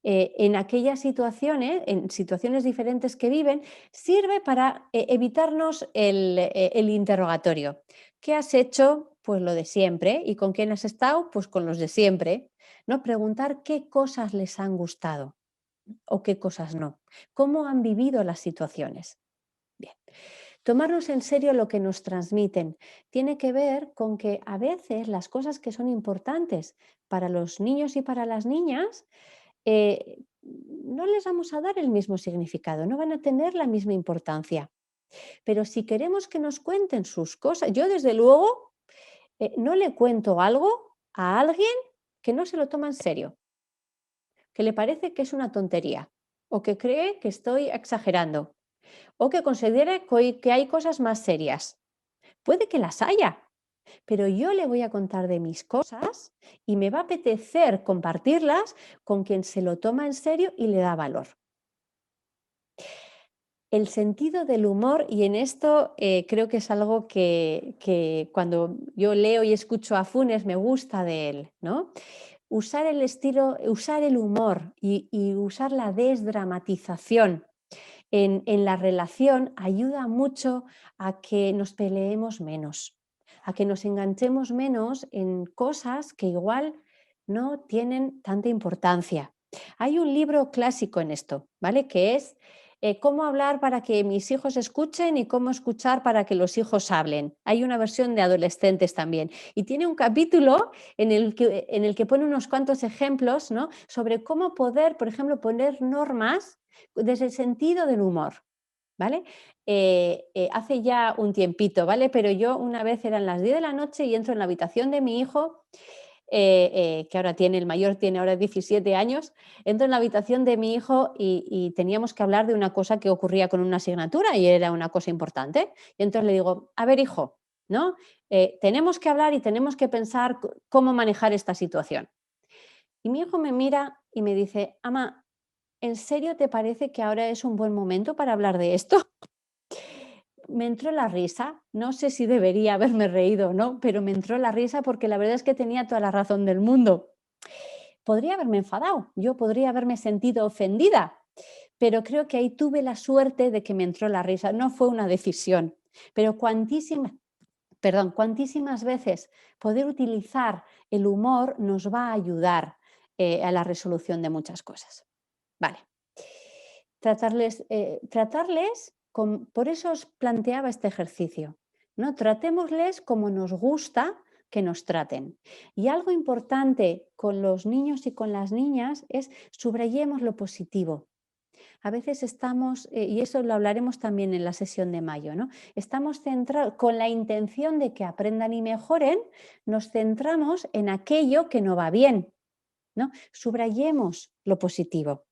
en aquellas situaciones, en situaciones diferentes que viven, sirve para evitarnos el interrogatorio. ¿Qué has hecho? Pues lo de siempre. ¿Y con quién has estado? Pues con los de siempre. ¿No? Preguntar qué cosas les han gustado o qué cosas no. ¿Cómo han vivido las situaciones? Bien. Tomarnos en serio lo que nos transmiten tiene que ver con que a veces las cosas que son importantes para los niños y para las niñas no les vamos a dar el mismo significado, no van a tener la misma importancia. Pero si queremos que nos cuenten sus cosas, yo desde luego no le cuento algo a alguien que no se lo toma en serio, que le parece que es una tontería o que cree que estoy exagerando o que considere que hay cosas más serias. Puede que las haya, pero yo le voy a contar de mis cosas y me va a apetecer compartirlas con quien se lo toma en serio y le da valor. El sentido del humor, y en esto creo que es algo que cuando yo leo y escucho a Funes me gusta de él, ¿no? Usar el estilo, usar el humor y usar la desdramatización en la relación ayuda mucho a que nos peleemos menos, a que nos enganchemos menos en cosas que igual no tienen tanta importancia. Hay un libro clásico en esto, ¿vale? Que es Cómo hablar para que mis hijos escuchen y cómo escuchar para que los hijos hablen. Hay una versión de adolescentes también y tiene un capítulo en el que pone unos cuantos ejemplos, ¿no? Sobre cómo poder, por ejemplo, poner normas desde el sentido del humor, ¿vale? Hace ya un tiempito, ¿vale? Pero yo una vez eran las 10 de la noche y entro en la habitación de mi hijo, que ahora el mayor tiene ahora 17 años, entro en la habitación de mi hijo y teníamos que hablar de una cosa que ocurría con una asignatura y era una cosa importante. Y entonces le digo, a ver, hijo, ¿no? Tenemos que hablar y tenemos que pensar cómo manejar esta situación. Y mi hijo me mira y me dice, Ama, ¿en serio te parece que ahora es un buen momento para hablar de esto? Me entró la risa, no sé si debería haberme reído o no, pero me entró la risa porque la verdad es que tenía toda la razón del mundo. Podría haberme enfadado, yo podría haberme sentido ofendida, pero creo que ahí tuve la suerte de que me entró la risa, no fue una decisión, pero cuantísimas veces poder utilizar el humor nos va a ayudar a la resolución de muchas cosas. Vale. Tratarles por eso os planteaba este ejercicio, ¿no? Tratémosles como nos gusta que nos traten. Y algo importante con los niños y con las niñas es subrayemos lo positivo. A veces estamos, y eso lo hablaremos también en la sesión de mayo, ¿no? Estamos centrados con la intención de que aprendan y mejoren, nos centramos en aquello que no va bien, ¿no? Subrayemos lo positivo.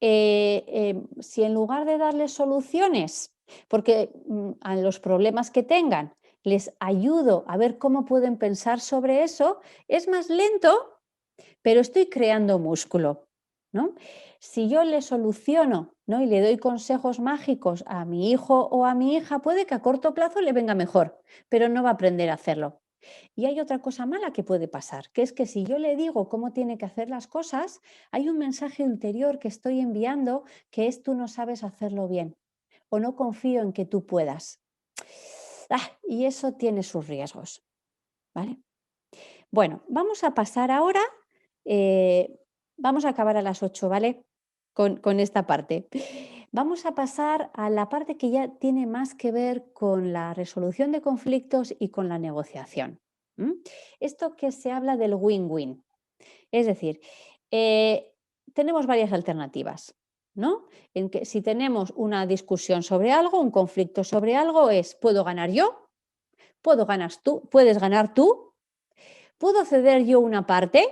Si en lugar de darles soluciones, porque a los problemas que tengan, les ayudo a ver cómo pueden pensar sobre eso, es más lento, pero estoy creando músculo, ¿no? Si yo le soluciono, ¿no? Y le doy consejos mágicos a mi hijo o a mi hija, puede que a corto plazo le venga mejor, pero no va a aprender a hacerlo. Y hay otra cosa mala que puede pasar, que es que si yo le digo cómo tiene que hacer las cosas, hay un mensaje ulterior que estoy enviando que es tú no sabes hacerlo bien o no confío en que tú puedas. Y eso tiene sus riesgos, ¿vale? Bueno, vamos a pasar ahora, vamos a acabar a las 8, ¿vale? Con esta parte. Vamos a pasar a la parte que ya tiene más que ver con la resolución de conflictos y con la negociación. Esto que se habla del win-win. Es decir, tenemos varias alternativas, ¿no? En que si tenemos una discusión sobre algo, un conflicto sobre algo, es ¿puedo ganar yo? ¿Puedes ganar tú? ¿Puedo ceder yo una parte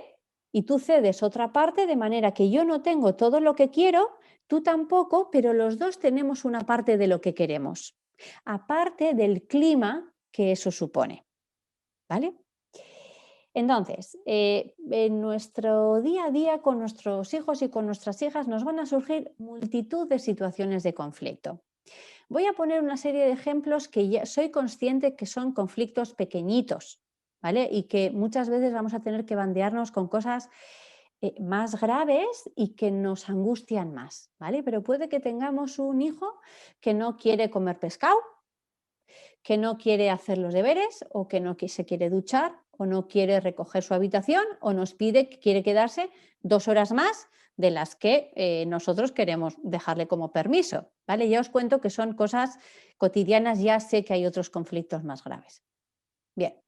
y tú cedes otra parte de manera que yo no tengo todo lo que quiero, tú tampoco, pero los dos tenemos una parte de lo que queremos, aparte del clima que eso supone, ¿vale? Entonces, en nuestro día a día con nuestros hijos y con nuestras hijas nos van a surgir multitud de situaciones de conflicto. Voy a poner una serie de ejemplos que ya soy consciente que son conflictos pequeñitos, ¿vale? Y que muchas veces vamos a tener que bandearnos con cosas más graves y que nos angustian más, ¿vale? Pero puede que tengamos un hijo que no quiere comer pescado, que no quiere hacer los deberes o que no se quiere duchar o no quiere recoger su habitación o nos pide que quiere quedarse 2 horas más de las que nosotros queremos dejarle como permiso, ¿vale? Ya os cuento que son cosas cotidianas, ya sé que hay otros conflictos más graves. Bien,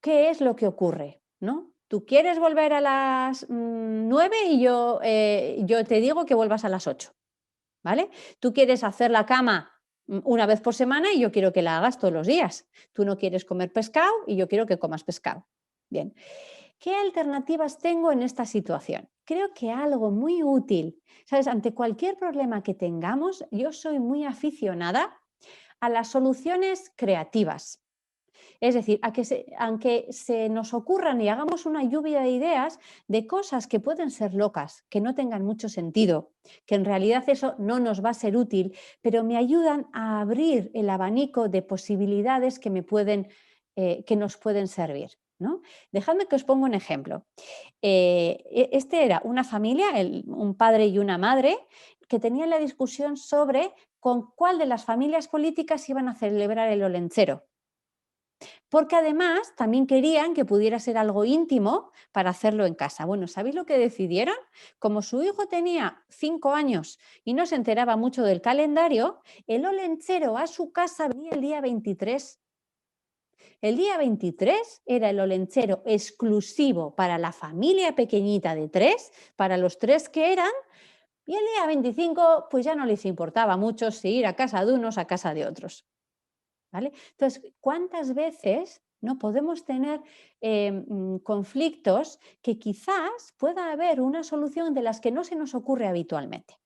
¿qué es lo que ocurre? ¿No? Tú quieres volver a las 9 y yo te digo que vuelvas a las 8, ¿vale? Tú quieres hacer la cama una vez por semana y yo quiero que la hagas todos los días. Tú no quieres comer pescado y yo quiero que comas pescado. Bien, ¿qué alternativas tengo en esta situación? Creo que algo muy útil, ¿sabes? Ante cualquier problema que tengamos, yo soy muy aficionada a las soluciones creativas. Es decir, aunque se nos ocurran y hagamos una lluvia de ideas de cosas que pueden ser locas, que no tengan mucho sentido, que en realidad eso no nos va a ser útil, pero me ayudan a abrir el abanico de posibilidades que nos pueden servir, ¿no? Dejadme que os ponga un ejemplo. Este era una familia, un padre y una madre, que tenían la discusión sobre con cuál de las familias políticas iban a celebrar el Olentzero. Porque además también querían que pudiera ser algo íntimo para hacerlo en casa. Bueno, ¿sabéis lo que decidieron? Como su hijo tenía 5 años y no se enteraba mucho del calendario, el Olentzero a su casa venía el día 23. El día 23 era el Olentzero exclusivo para la familia pequeñita de 3, para los 3 que eran, y el día 25 pues ya no les importaba mucho si ir a casa de unos, a casa de otros. ¿Vale? Entonces, ¿cuántas veces no podemos tener conflictos que quizás pueda haber una solución de las que no se nos ocurre habitualmente?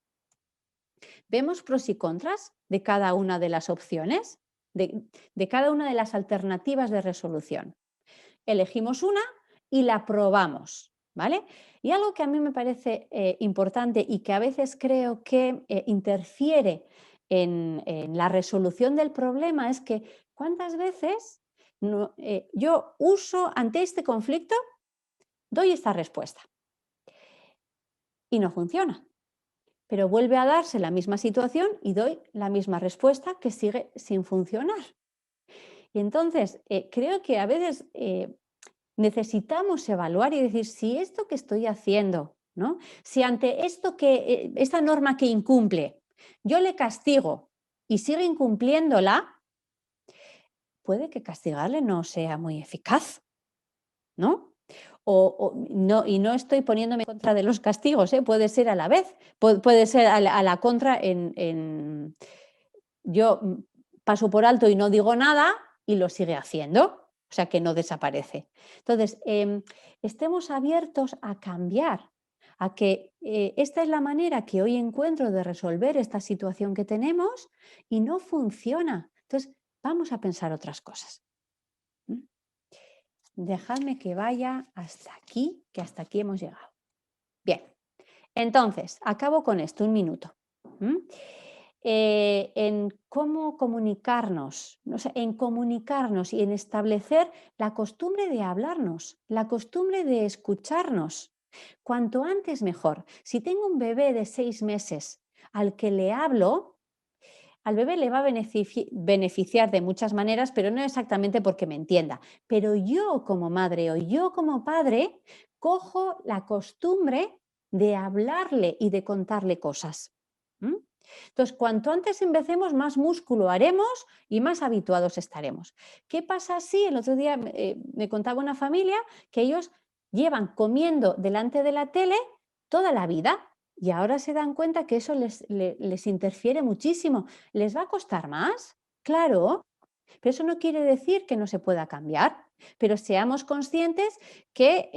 Vemos pros y contras de cada una de las opciones, de cada una de las alternativas de resolución. Elegimos una y la probamos, ¿vale? Y algo que a mí me parece importante y que a veces creo que interfiere en la resolución del problema es que cuántas veces yo uso ante este conflicto, doy esta respuesta y no funciona. Pero vuelve a darse la misma situación y doy la misma respuesta que sigue sin funcionar. Y entonces, creo que a veces necesitamos evaluar y decir si esto que estoy haciendo, ¿no? Si ante esta norma que incumple, yo le castigo y sigue incumpliéndola, puede que castigarle no sea muy eficaz, ¿no? Y no estoy poniéndome en contra de los castigos, puede ser a la vez, puede ser a la contra yo paso por alto y no digo nada y lo sigue haciendo, o sea que no desaparece. Entonces, estemos abiertos a cambiar, a que esta es la manera que hoy encuentro de resolver esta situación que tenemos y no funciona. Entonces, vamos a pensar otras cosas. Dejadme que vaya hasta aquí, que hasta aquí hemos llegado. Bien, entonces, acabo con esto, 1 minuto. En cómo comunicarnos, o sea, en comunicarnos y en establecer la costumbre de hablarnos, la costumbre de escucharnos. Cuanto antes mejor. Si tengo un bebé de 6 meses al que le hablo, al bebé le va a beneficiar de muchas maneras, pero no exactamente porque me entienda. Pero yo como madre o yo como padre cojo la costumbre de hablarle y de contarle cosas. Entonces, cuanto antes empecemos, más músculo haremos y más habituados estaremos. ¿Qué pasa si el otro día me contaba una familia que ellos llevan comiendo delante de la tele toda la vida? Y ahora se dan cuenta que eso les interfiere muchísimo. ¿Les va a costar más? Claro, pero eso no quiere decir que no se pueda cambiar. Pero seamos conscientes que,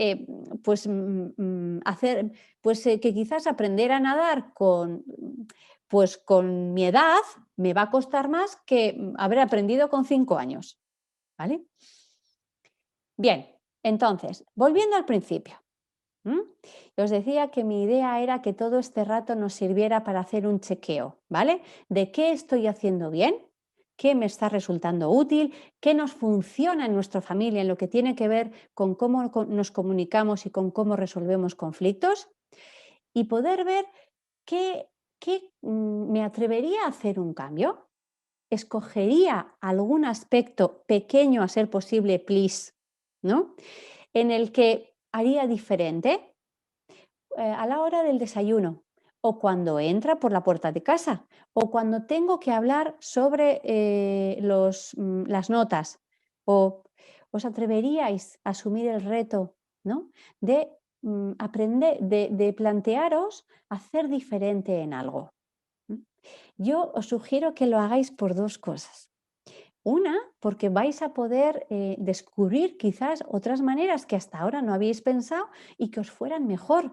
que quizás aprender a nadar con mi edad me va a costar más que haber aprendido con 5 años. ¿Vale? Bien, entonces, volviendo al principio. Os decía que mi idea era que todo este rato nos sirviera para hacer un chequeo, ¿vale? De qué estoy haciendo bien, qué me está resultando útil, qué nos funciona en nuestra familia en lo que tiene que ver con cómo nos comunicamos y con cómo resolvemos conflictos y poder ver qué me atrevería a hacer un cambio. Escogería algún aspecto pequeño a ser posible, please, ¿no? En el que haría diferente a la hora del desayuno o cuando entra por la puerta de casa o cuando tengo que hablar sobre las notas. O os atreveríais a asumir el reto, ¿no? De aprender, de plantearos hacer diferente en algo. Yo os sugiero que lo hagáis por 2 cosas. Una, porque vais a poder descubrir quizás otras maneras que hasta ahora no habéis pensado y que os fueran mejor.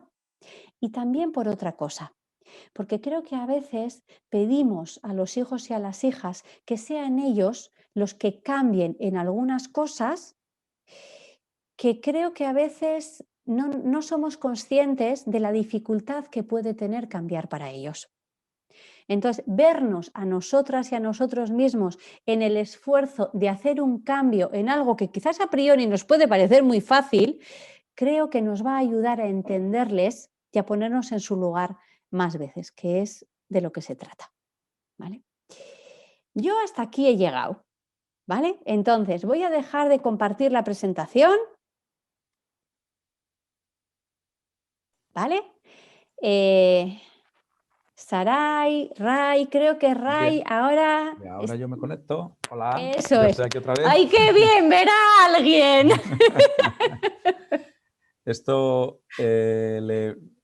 Y también por otra cosa, Porque creo que a veces pedimos a los hijos y a las hijas que sean ellos los que cambien en algunas cosas que creo que a veces no somos conscientes de la dificultad que puede tener cambiar para ellos. Entonces, vernos a nosotras y a nosotros mismos en el esfuerzo de hacer un cambio en algo que quizás a priori nos puede parecer muy fácil, creo que nos va a ayudar a entenderles y a ponernos en su lugar más veces, que es de lo que se trata. ¿Vale? Yo hasta aquí he llegado. ¿Vale? Entonces, voy a dejar de compartir la presentación. ¿Vale? Saray, Ray, creo que Ray Bien. ahora... Y ahora yo me conecto. Hola, Eso ya es. estoy aquí otra vez. ¡Ay, qué bien! ¡Verá a alguien! Esto,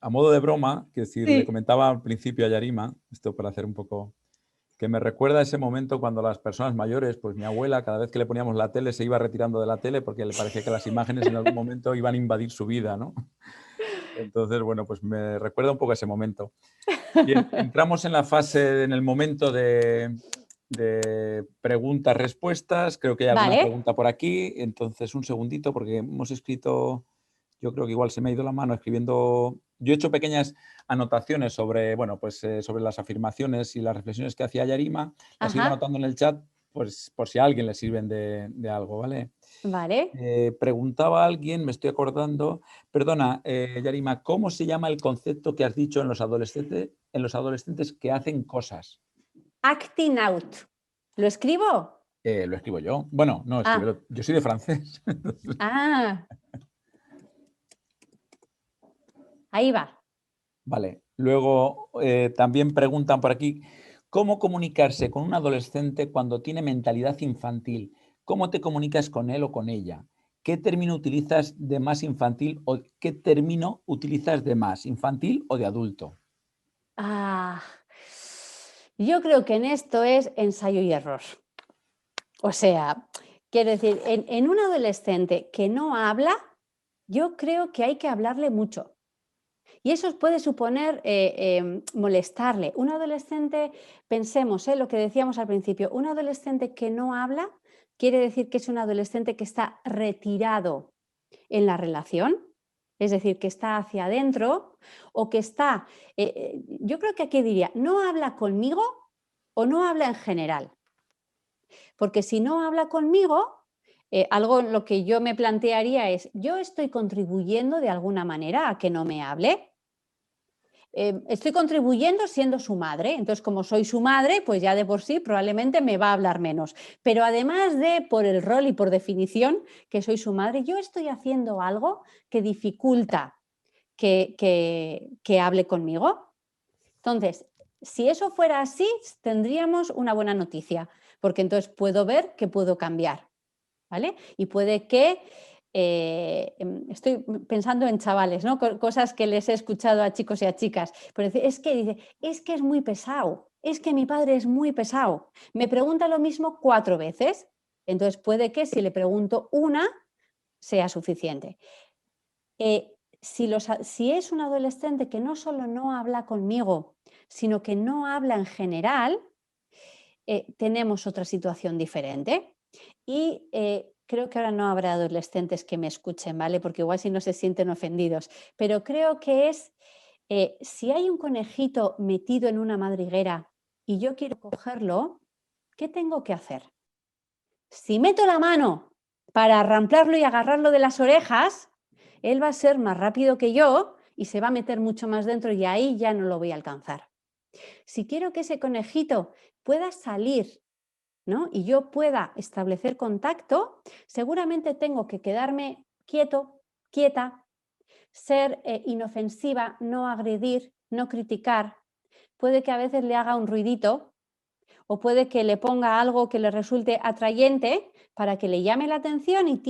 a modo de broma, que si le Sí. comentaba al principio a Yarima, esto para hacer un poco, que me recuerda ese momento cuando las personas mayores, pues mi abuela, cada vez que le poníamos la tele, se iba retirando de la tele porque le parecía que las imágenes en algún momento iban a invadir su vida, ¿no? Entonces, bueno, pues me recuerda un poco a ese momento. Bien, entramos en la fase, en el momento de preguntas-respuestas. Creo que hay alguna Vale. pregunta por aquí. Entonces, un segundito, porque hemos escrito, yo creo que igual se me ha ido la mano escribiendo. Yo he hecho pequeñas anotaciones sobre, bueno, pues sobre las afirmaciones y las reflexiones que hacía Yarima. Las he ido Ajá. anotando en el chat, pues por si a alguien le sirven de algo, ¿vale? Vale. Preguntaba a alguien, me estoy acordando, perdona, Yarima, ¿cómo se llama el concepto que has dicho en los adolescentes que hacen cosas? Acting out. ¿Lo escribo? Lo escribo yo. Bueno, no, Ah. yo soy de francés. Ah. Ahí va. Vale. Luego también preguntan por aquí, ¿cómo comunicarse con un adolescente cuando tiene mentalidad infantil? ¿Cómo te comunicas con él o con ella? ¿Qué término utilizas de más infantil o qué término utilizas de más infantil o de adulto? Ah. Yo creo que en esto es ensayo y error. O sea, quiero decir, en un adolescente que no habla, yo creo que hay que hablarle mucho. Y eso puede suponer molestarle. Un adolescente, pensemos, lo que decíamos al principio, un adolescente que no habla quiere decir que es un adolescente que está retirado en la relación, es decir, que está hacia adentro o que está, yo creo que aquí diría, no habla conmigo o no habla en general. Porque si no habla conmigo, algo en lo que yo me plantearía es, ¿yo estoy contribuyendo de alguna manera a que no me hable? Estoy contribuyendo siendo su madre, entonces como soy su madre, pues ya de por sí probablemente me va a hablar menos. Pero además de por el rol y por definición que soy su madre, yo estoy haciendo algo que dificulta que hable conmigo. Entonces, si eso fuera así, tendríamos una buena noticia, porque entonces puedo ver que puedo cambiar, ¿vale? Y puede que estoy pensando en chavales, ¿no? Cosas que les he escuchado a chicos y a chicas. Pero es que es muy pesado, es que mi padre es muy pesado. Me pregunta lo mismo 4 veces. Entonces puede que si le pregunto una, sea suficiente. Si es un adolescente que no solo no habla conmigo, sino que no habla en general, tenemos otra situación diferente. Y creo que ahora no habrá adolescentes que me escuchen, ¿vale? Porque igual si no se sienten ofendidos. Pero creo que es, si hay un conejito metido en una madriguera y yo quiero cogerlo, ¿qué tengo que hacer? Si meto la mano para arramplarlo y agarrarlo de las orejas, él va a ser más rápido que yo y se va a meter mucho más dentro y ahí ya no lo voy a alcanzar. Si quiero que ese conejito pueda salir, ¿no? Y yo pueda establecer contacto, seguramente tengo que quedarme quieto, quieta, ser inofensiva, no agredir, no criticar. Puede que a veces le haga un ruidito o puede que le ponga algo que le resulte atrayente para que le llame la atención y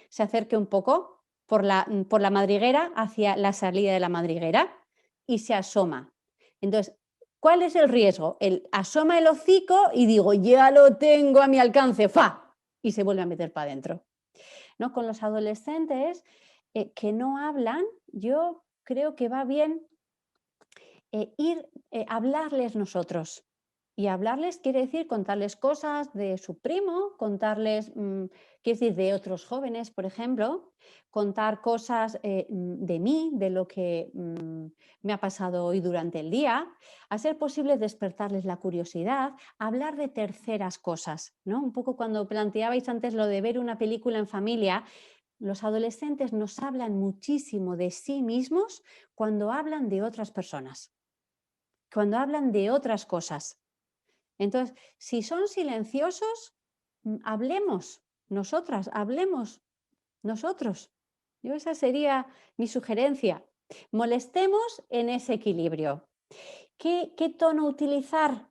se acerque un poco por la madriguera hacia la salida de la madriguera y se asoma. Entonces, ¿cuál es el riesgo? Asoma el hocico y digo, ya lo tengo a mi alcance, ¡fa! Y se vuelve a meter para adentro. ¿No? Con los adolescentes que no hablan, yo creo que va bien hablarles nosotros. Y hablarles quiere decir contarles cosas de su primo, contarles, quiere decir, de otros jóvenes, por ejemplo, contar cosas de mí, de lo que me ha pasado hoy durante el día, a ser posible despertarles la curiosidad, hablar de terceras cosas, ¿no? Un poco cuando planteabais antes lo de ver una película en familia, los adolescentes nos hablan muchísimo de sí mismos cuando hablan de otras personas, cuando hablan de otras cosas. Entonces, si son silenciosos, hablemos nosotras, hablemos nosotros. Esa sería mi sugerencia. Molestemos en ese equilibrio. ¿Qué tono utilizar?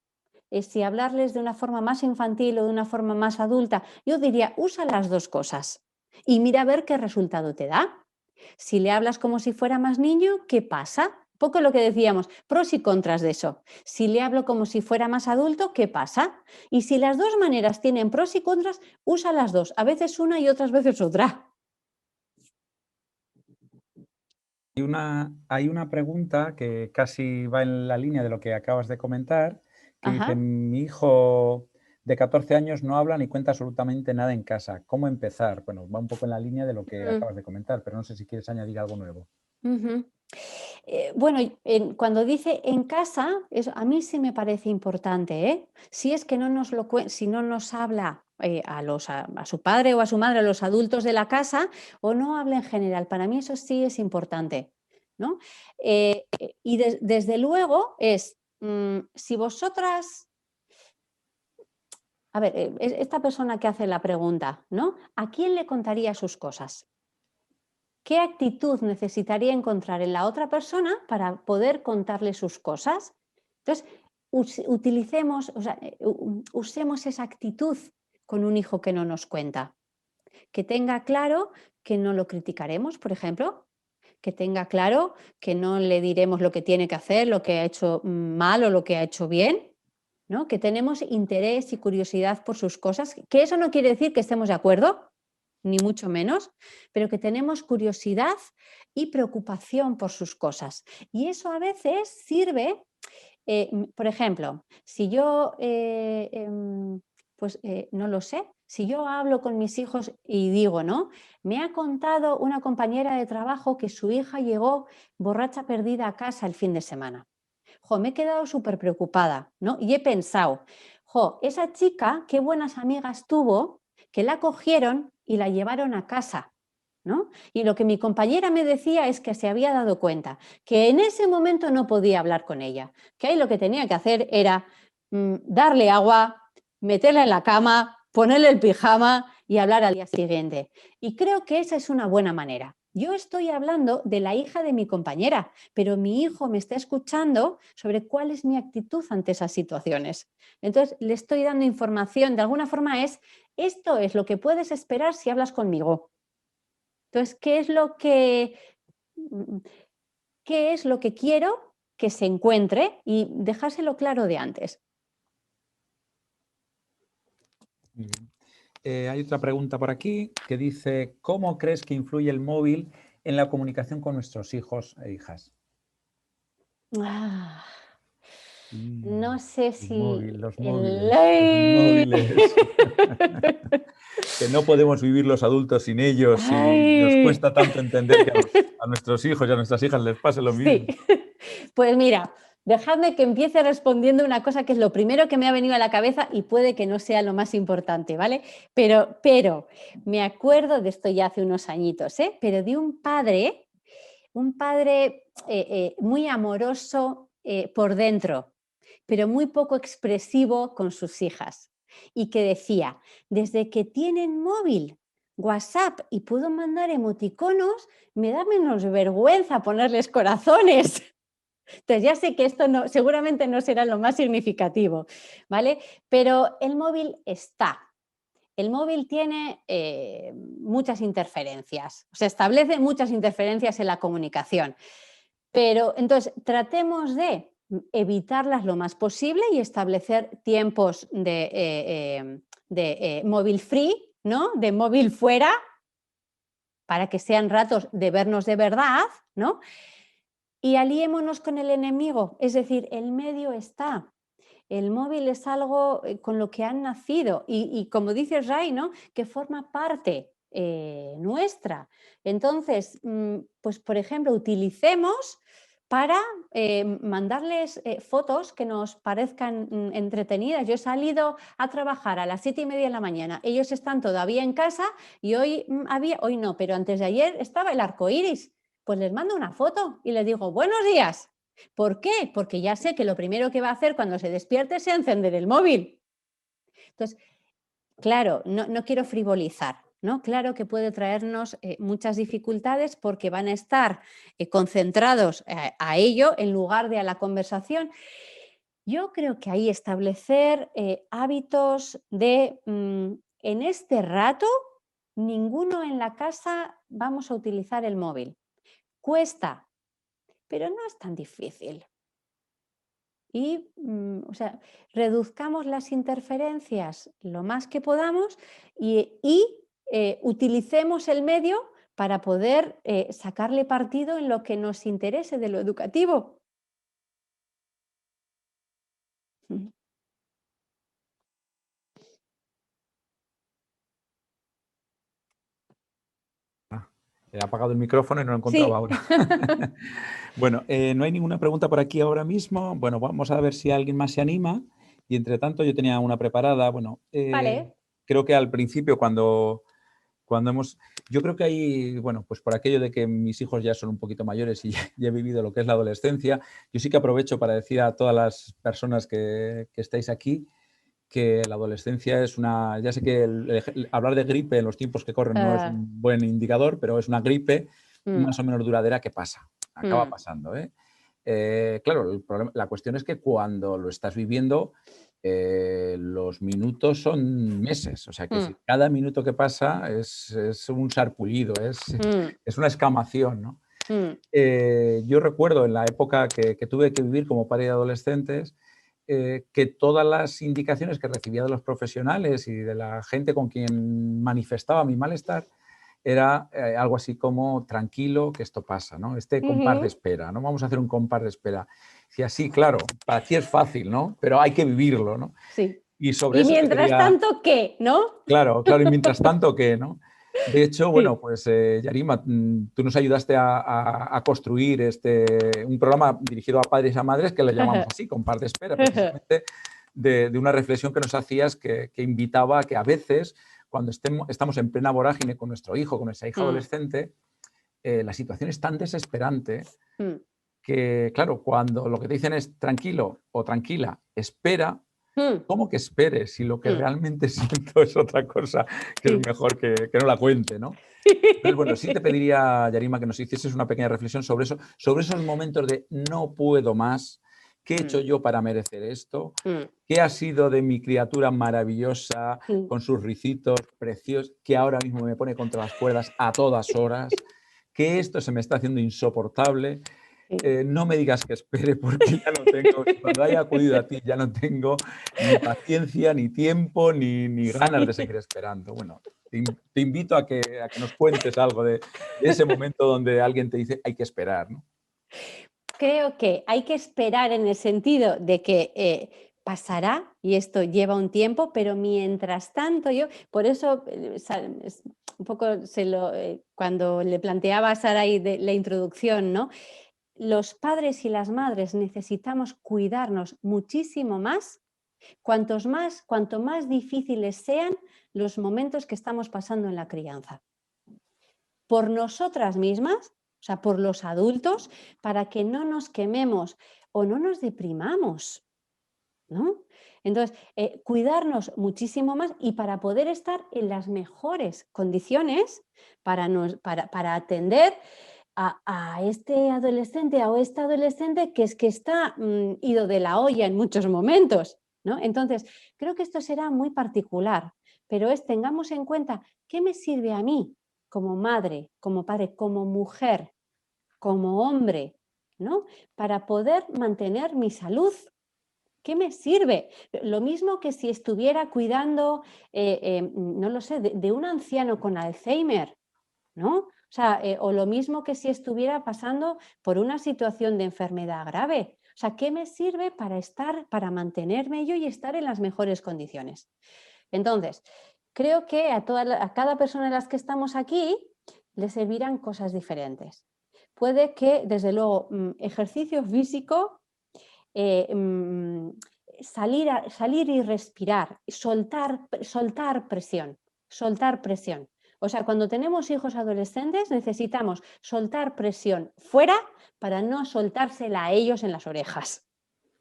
Si hablarles de una forma más infantil o de una forma más adulta, yo diría, usa las dos cosas y mira a ver qué resultado te da. Si le hablas como si fuera más niño, ¿qué pasa? Poco lo que decíamos, pros y contras de eso. Si le hablo como si fuera más adulto, ¿qué pasa? Y si las dos maneras tienen pros y contras, usa las dos, a veces una y otras veces otra. Hay una pregunta que casi va en la línea de lo que acabas de comentar, que dice, mi hijo de 14 años no habla ni cuenta absolutamente nada en casa. ¿Cómo empezar? Bueno, va un poco en la línea de lo que acabas de comentar, pero no sé si quieres añadir algo nuevo. Bueno, cuando dice en casa, a mí sí me parece importante, ¿eh? Si es que si no nos habla a su padre o a su madre, a los adultos de la casa, o no habla en general, para mí eso sí es importante, ¿no? Y desde luego es, si vosotras... A ver, esta persona que hace la pregunta, ¿no? ¿A quién le contaría sus cosas? ¿Qué actitud necesitaría encontrar en la otra persona para poder contarle sus cosas? Entonces, usemos esa actitud con un hijo que no nos cuenta. Que tenga claro que no lo criticaremos, por ejemplo. Que tenga claro que no le diremos lo que tiene que hacer, lo que ha hecho mal o lo que ha hecho bien, ¿no? Que tenemos interés y curiosidad por sus cosas. Que eso no quiere decir que estemos de acuerdo, ni mucho menos, pero que tenemos curiosidad y preocupación por sus cosas. Y eso a veces sirve, por ejemplo, si yo, no lo sé, si yo hablo con mis hijos y digo, ¿no? Me ha contado una compañera de trabajo que su hija llegó borracha perdida a casa el fin de semana. Me he quedado súper preocupada, ¿no? Y he pensado, esa chica, qué buenas amigas tuvo, que la cogieron y la llevaron a casa, ¿no? Y lo que mi compañera me decía es que se había dado cuenta que en ese momento no podía hablar con ella, que ahí lo que tenía que hacer era darle agua, meterla en la cama, ponerle el pijama y hablar al día siguiente. Y creo que esa es una buena manera. Yo estoy hablando de la hija de mi compañera, pero mi hijo me está escuchando sobre cuál es mi actitud ante esas situaciones. Entonces, le estoy dando información, de alguna forma esto es lo que puedes esperar si hablas conmigo. Entonces, ¿qué es lo que quiero que se encuentre? Y dejárselo claro de antes. Hay otra pregunta por aquí que dice, ¿cómo crees que influye el móvil en la comunicación con nuestros hijos e hijas? No sé si... Los móviles. Que no podemos vivir los adultos sin ellos y nos cuesta tanto entender que a nuestros hijos y a nuestras hijas les pase lo mismo. Sí. Pues mira, dejadme que empiece respondiendo una cosa que es lo primero que me ha venido a la cabeza y puede que no sea lo más importante, ¿vale? Pero me acuerdo de esto ya hace unos añitos, ¿eh? Pero de un padre muy amoroso por dentro, pero muy poco expresivo con sus hijas. Y que decía, desde que tienen móvil, WhatsApp y puedo mandar emoticonos, me da menos vergüenza ponerles corazones. Entonces ya sé que esto seguramente no será lo más significativo, ¿vale? Pero el móvil está. El móvil tiene muchas interferencias, se establecen muchas interferencias en la comunicación. Pero entonces tratemos de evitarlas lo más posible y establecer tiempos de móvil free, ¿no? De móvil fuera, para que sean ratos de vernos de verdad, ¿no? y aliémonos con el enemigo, es decir, el medio está. El móvil es algo con lo que han nacido y como dice Ray, ¿no? Que forma parte nuestra. Entonces, pues por ejemplo, utilicemos para mandarles fotos que nos parezcan entretenidas. Yo he salido a trabajar a las 7:30 de la mañana, ellos están todavía en casa y hoy hoy no, pero antes de ayer estaba el arco iris. Pues les mando una foto y les digo, buenos días. ¿Por qué? Porque ya sé que lo primero que va a hacer cuando se despierte es encender el móvil. Entonces, claro, no quiero frivolizar, ¿no? Claro que puede traernos muchas dificultades porque van a estar concentrados a ello en lugar de a la conversación. Yo creo que ahí establecer hábitos de, en este rato, ninguno en la casa vamos a utilizar el móvil. Cuesta, pero no es tan difícil. Y o sea, reduzcamos las interferencias lo más que podamos y utilicemos el medio para poder sacarle partido en lo que nos interese de lo educativo. He apagado el micrófono y no lo encontraba Sí. ahora. Bueno, no hay ninguna pregunta por aquí ahora mismo. Bueno, vamos a ver si alguien más se anima. Y entre tanto, yo tenía una preparada. Bueno, Vale. creo que al principio cuando hemos... Yo creo que ahí, bueno, pues por aquello de que mis hijos ya son un poquito mayores y ya he vivido lo que es la adolescencia, yo sí que aprovecho para decir a todas las personas que estáis aquí que la adolescencia es una... Ya sé que hablar de gripe en los tiempos que corren no es un buen indicador, pero es una gripe más o menos duradera que pasa, acaba pasando, ¿eh? Claro, la cuestión es que cuando lo estás viviendo, los minutos son meses. O sea, que cada minuto que pasa es un sarpullido, es una escamación, ¿no? Yo recuerdo en la época que tuve que vivir como padre de adolescentes, que todas las indicaciones que recibía de los profesionales y de la gente con quien manifestaba mi malestar era algo así como tranquilo, que esto pasa, ¿no? Este compás de espera, ¿no? Vamos a hacer un compás de espera. Decía, sí, claro, para ti es fácil, ¿no? Pero hay que vivirlo, ¿no? Sí. Y sobre Y eso mientras tanto, ¿qué? ¿No? Claro, claro, y mientras tanto, ¿qué, no? De hecho, bueno, pues Yarima, tú nos ayudaste a construir un programa dirigido a padres y a madres que lo llamamos así, compás de espera, precisamente de una reflexión que nos hacías que invitaba a que a veces, cuando estamos en plena vorágine con nuestro hijo, con nuestra hija adolescente, la situación es tan desesperante que, claro, cuando lo que te dicen es tranquilo o tranquila, espera, ¿cómo que esperes? Si lo que realmente siento es otra cosa, que es mejor que no la cuente, ¿no? Entonces, bueno, sí te pediría, Yarima, que nos hicieses una pequeña reflexión sobre eso, sobre esos momentos de no puedo más, ¿qué he hecho yo para merecer esto? ¿Qué ha sido de mi criatura maravillosa, con sus ricitos preciosos, que ahora mismo me pone contra las cuerdas a todas horas? Que esto se me está haciendo insoportable. No me digas que espere porque ya no tengo, cuando haya acudido a ti ya no tengo ni paciencia, ni tiempo, ni ganas de seguir esperando. Bueno, te invito a que nos cuentes algo de ese momento donde alguien te dice hay que esperar, ¿no? Creo que hay que esperar en el sentido de que pasará y esto lleva un tiempo, pero mientras tanto por eso un poco cuando le planteaba a Sarai de la introducción, ¿no? Los padres y las madres necesitamos cuidarnos muchísimo más cuanto más difíciles sean los momentos que estamos pasando en la crianza. Por nosotras mismas, o sea, por los adultos, para que no nos quememos o no nos deprimamos, ¿no? Entonces, cuidarnos muchísimo más y para poder estar en las mejores condiciones para atender a este adolescente o esta adolescente que está ido de la olla en muchos momentos, ¿no? Entonces, creo que esto será muy particular, pero tengamos en cuenta qué me sirve a mí como madre, como padre, como mujer, como hombre, ¿no? Para poder mantener mi salud. ¿Qué me sirve? Lo mismo que si estuviera cuidando, no lo sé, de un anciano con Alzheimer, ¿no? O O sea, o lo mismo que si estuviera pasando por una situación de enfermedad grave. O sea, ¿qué me sirve para mantenerme yo y estar en las mejores condiciones? Entonces, creo que a cada persona de las que estamos aquí le servirán cosas diferentes. Puede que, desde luego, ejercicio físico, salir y respirar, soltar presión. O sea, cuando tenemos hijos adolescentes necesitamos soltar presión fuera para no soltársela a ellos en las orejas.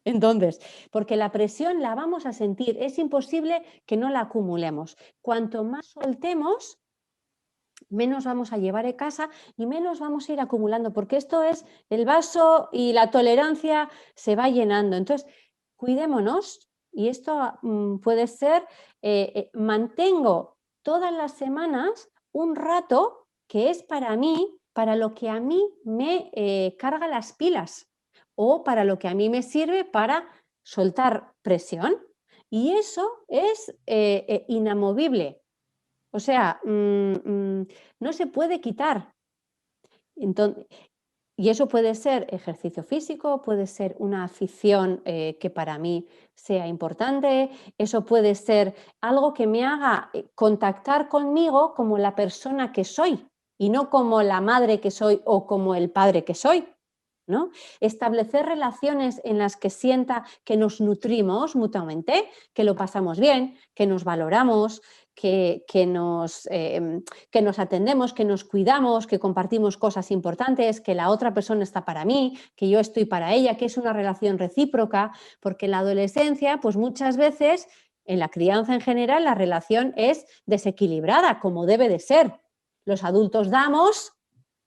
Entonces, porque la presión la vamos a sentir, es imposible que no la acumulemos. Cuanto más soltemos, menos vamos a llevar a casa y menos vamos a ir acumulando, porque esto es el vaso y la tolerancia se va llenando. Entonces, cuidémonos y esto puede ser, mantengo todas las semanas un rato que es para mí, para lo que a mí me carga las pilas o para lo que a mí me sirve para soltar presión. Y eso es inamovible. O sea, no se puede quitar. Entonces, y eso puede ser ejercicio físico, puede ser una afición que para mí sea importante, eso puede ser algo que me haga contactar conmigo como la persona que soy y no como la madre que soy o como el padre que soy, ¿no? Establecer relaciones en las que sienta que nos nutrimos mutuamente, que lo pasamos bien, que nos valoramos, que nos atendemos, que nos cuidamos, que compartimos cosas importantes, que la otra persona está para mí, que yo estoy para ella, que es una relación recíproca, porque en la adolescencia, pues muchas veces, en la crianza en general, la relación es desequilibrada, como debe de ser. Los adultos damos,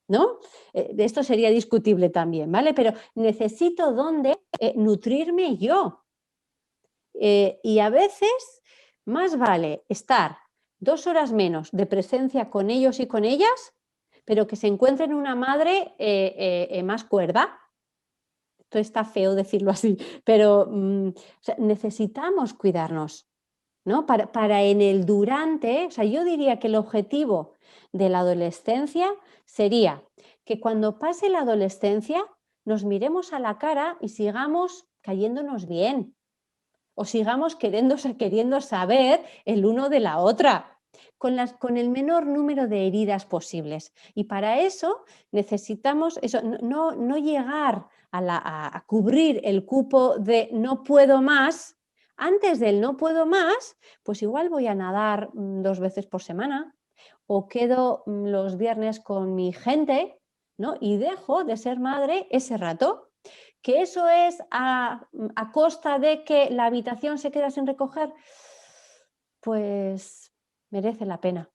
¿no? Esto sería discutible también, ¿vale? Pero necesito dónde nutrirme yo. Y a veces más vale estar 2 horas menos de presencia con ellos y con ellas, pero que se encuentren una madre más cuerda. Esto está feo decirlo así, pero o sea, necesitamos cuidarnos, ¿no? Para en el durante, o sea, yo diría que el objetivo de la adolescencia sería que cuando pase la adolescencia nos miremos a la cara y sigamos cayéndonos bien o sigamos queriendo saber el uno de la otra, con el menor número de heridas posibles. Y para eso necesitamos eso, no llegar a cubrir el cupo de no puedo más. Antes del no puedo más, pues igual voy a nadar 2 veces por semana o quedo los viernes con mi gente, ¿no? Y dejo de ser madre ese rato. ¿Que eso es a costa de que la habitación se queda sin recoger? Pues merece la pena.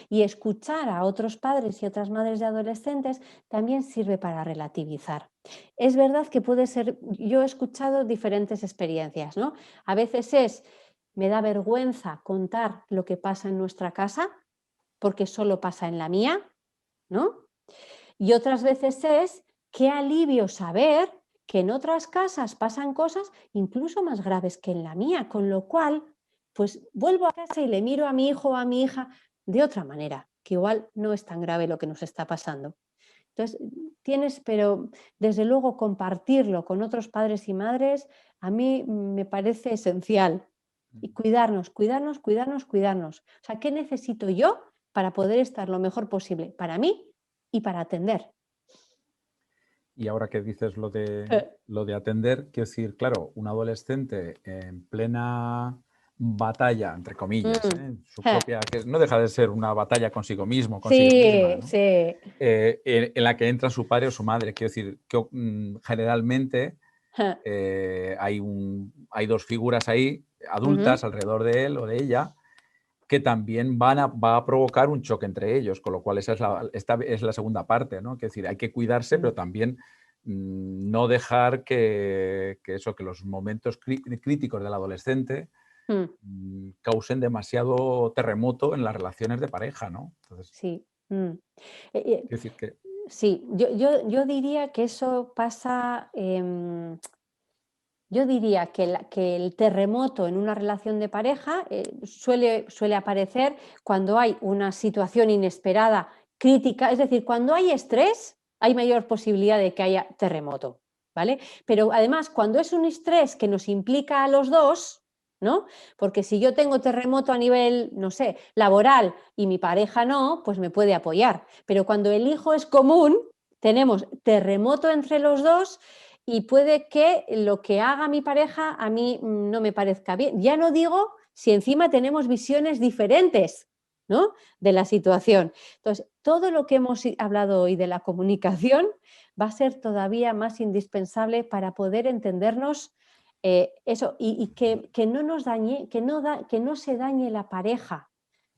Y escuchar a otros padres y otras madres de adolescentes también sirve para relativizar. Es verdad que puede ser, yo he escuchado diferentes experiencias, ¿no? A veces me da vergüenza contar lo que pasa en nuestra casa porque solo pasa en la mía, ¿no? Y otras veces es qué alivio saber que en otras casas pasan cosas incluso más graves que en la mía, con lo cual, pues vuelvo a casa y le miro a mi hijo o a mi hija de otra manera, que igual no es tan grave lo que nos está pasando. Entonces, pero desde luego compartirlo con otros padres y madres a mí me parece esencial. Y cuidarnos. O sea, ¿qué necesito yo para poder estar lo mejor posible para mí y para atender? Y ahora que dices lo de atender, quiero decir, claro, un adolescente en plena batalla, entre comillas, su propia, que no deja de ser una batalla consigo mismo, consigo misma, ¿no? Sí. En la que entra su padre o su madre. Quiero decir, que generalmente hay 2 figuras ahí, adultas, alrededor de él o de ella, que también va a provocar un choque entre ellos, con lo cual esta es la segunda parte, ¿no? Es decir, hay que cuidarse, pero también no dejar que los momentos críticos del adolescente causen demasiado terremoto en las relaciones de pareja, ¿no? Entonces, sí. quiero decir que... Sí, yo diría que eso pasa... Yo diría que el terremoto en una relación de pareja suele aparecer cuando hay una situación inesperada crítica, es decir, cuando hay estrés hay mayor posibilidad de que haya terremoto, ¿vale? Pero además, cuando es un estrés que nos implica a los dos, ¿no? Porque si yo tengo terremoto a nivel, no sé, laboral y mi pareja no, pues me puede apoyar. Pero cuando el hijo es común, tenemos terremoto entre los dos y puede que lo que haga mi pareja a mí no me parezca bien. Ya no digo si encima tenemos visiones diferentes, ¿no?, de la situación. Entonces, todo lo que hemos hablado hoy de la comunicación va a ser todavía más indispensable para poder entendernos eso y que no nos dañe, que no se dañe la pareja,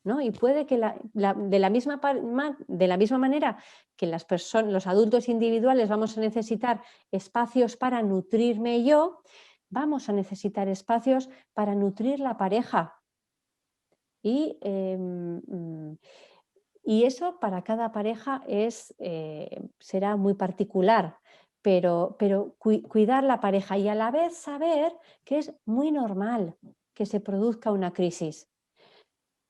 ¿no? Y puede que de la misma manera que los adultos individuales vamos a necesitar espacios para nutrirme yo, vamos a necesitar espacios para nutrir la pareja. Y eso para cada pareja será muy particular, pero cuidar la pareja y a la vez saber que es muy normal que se produzca una crisis.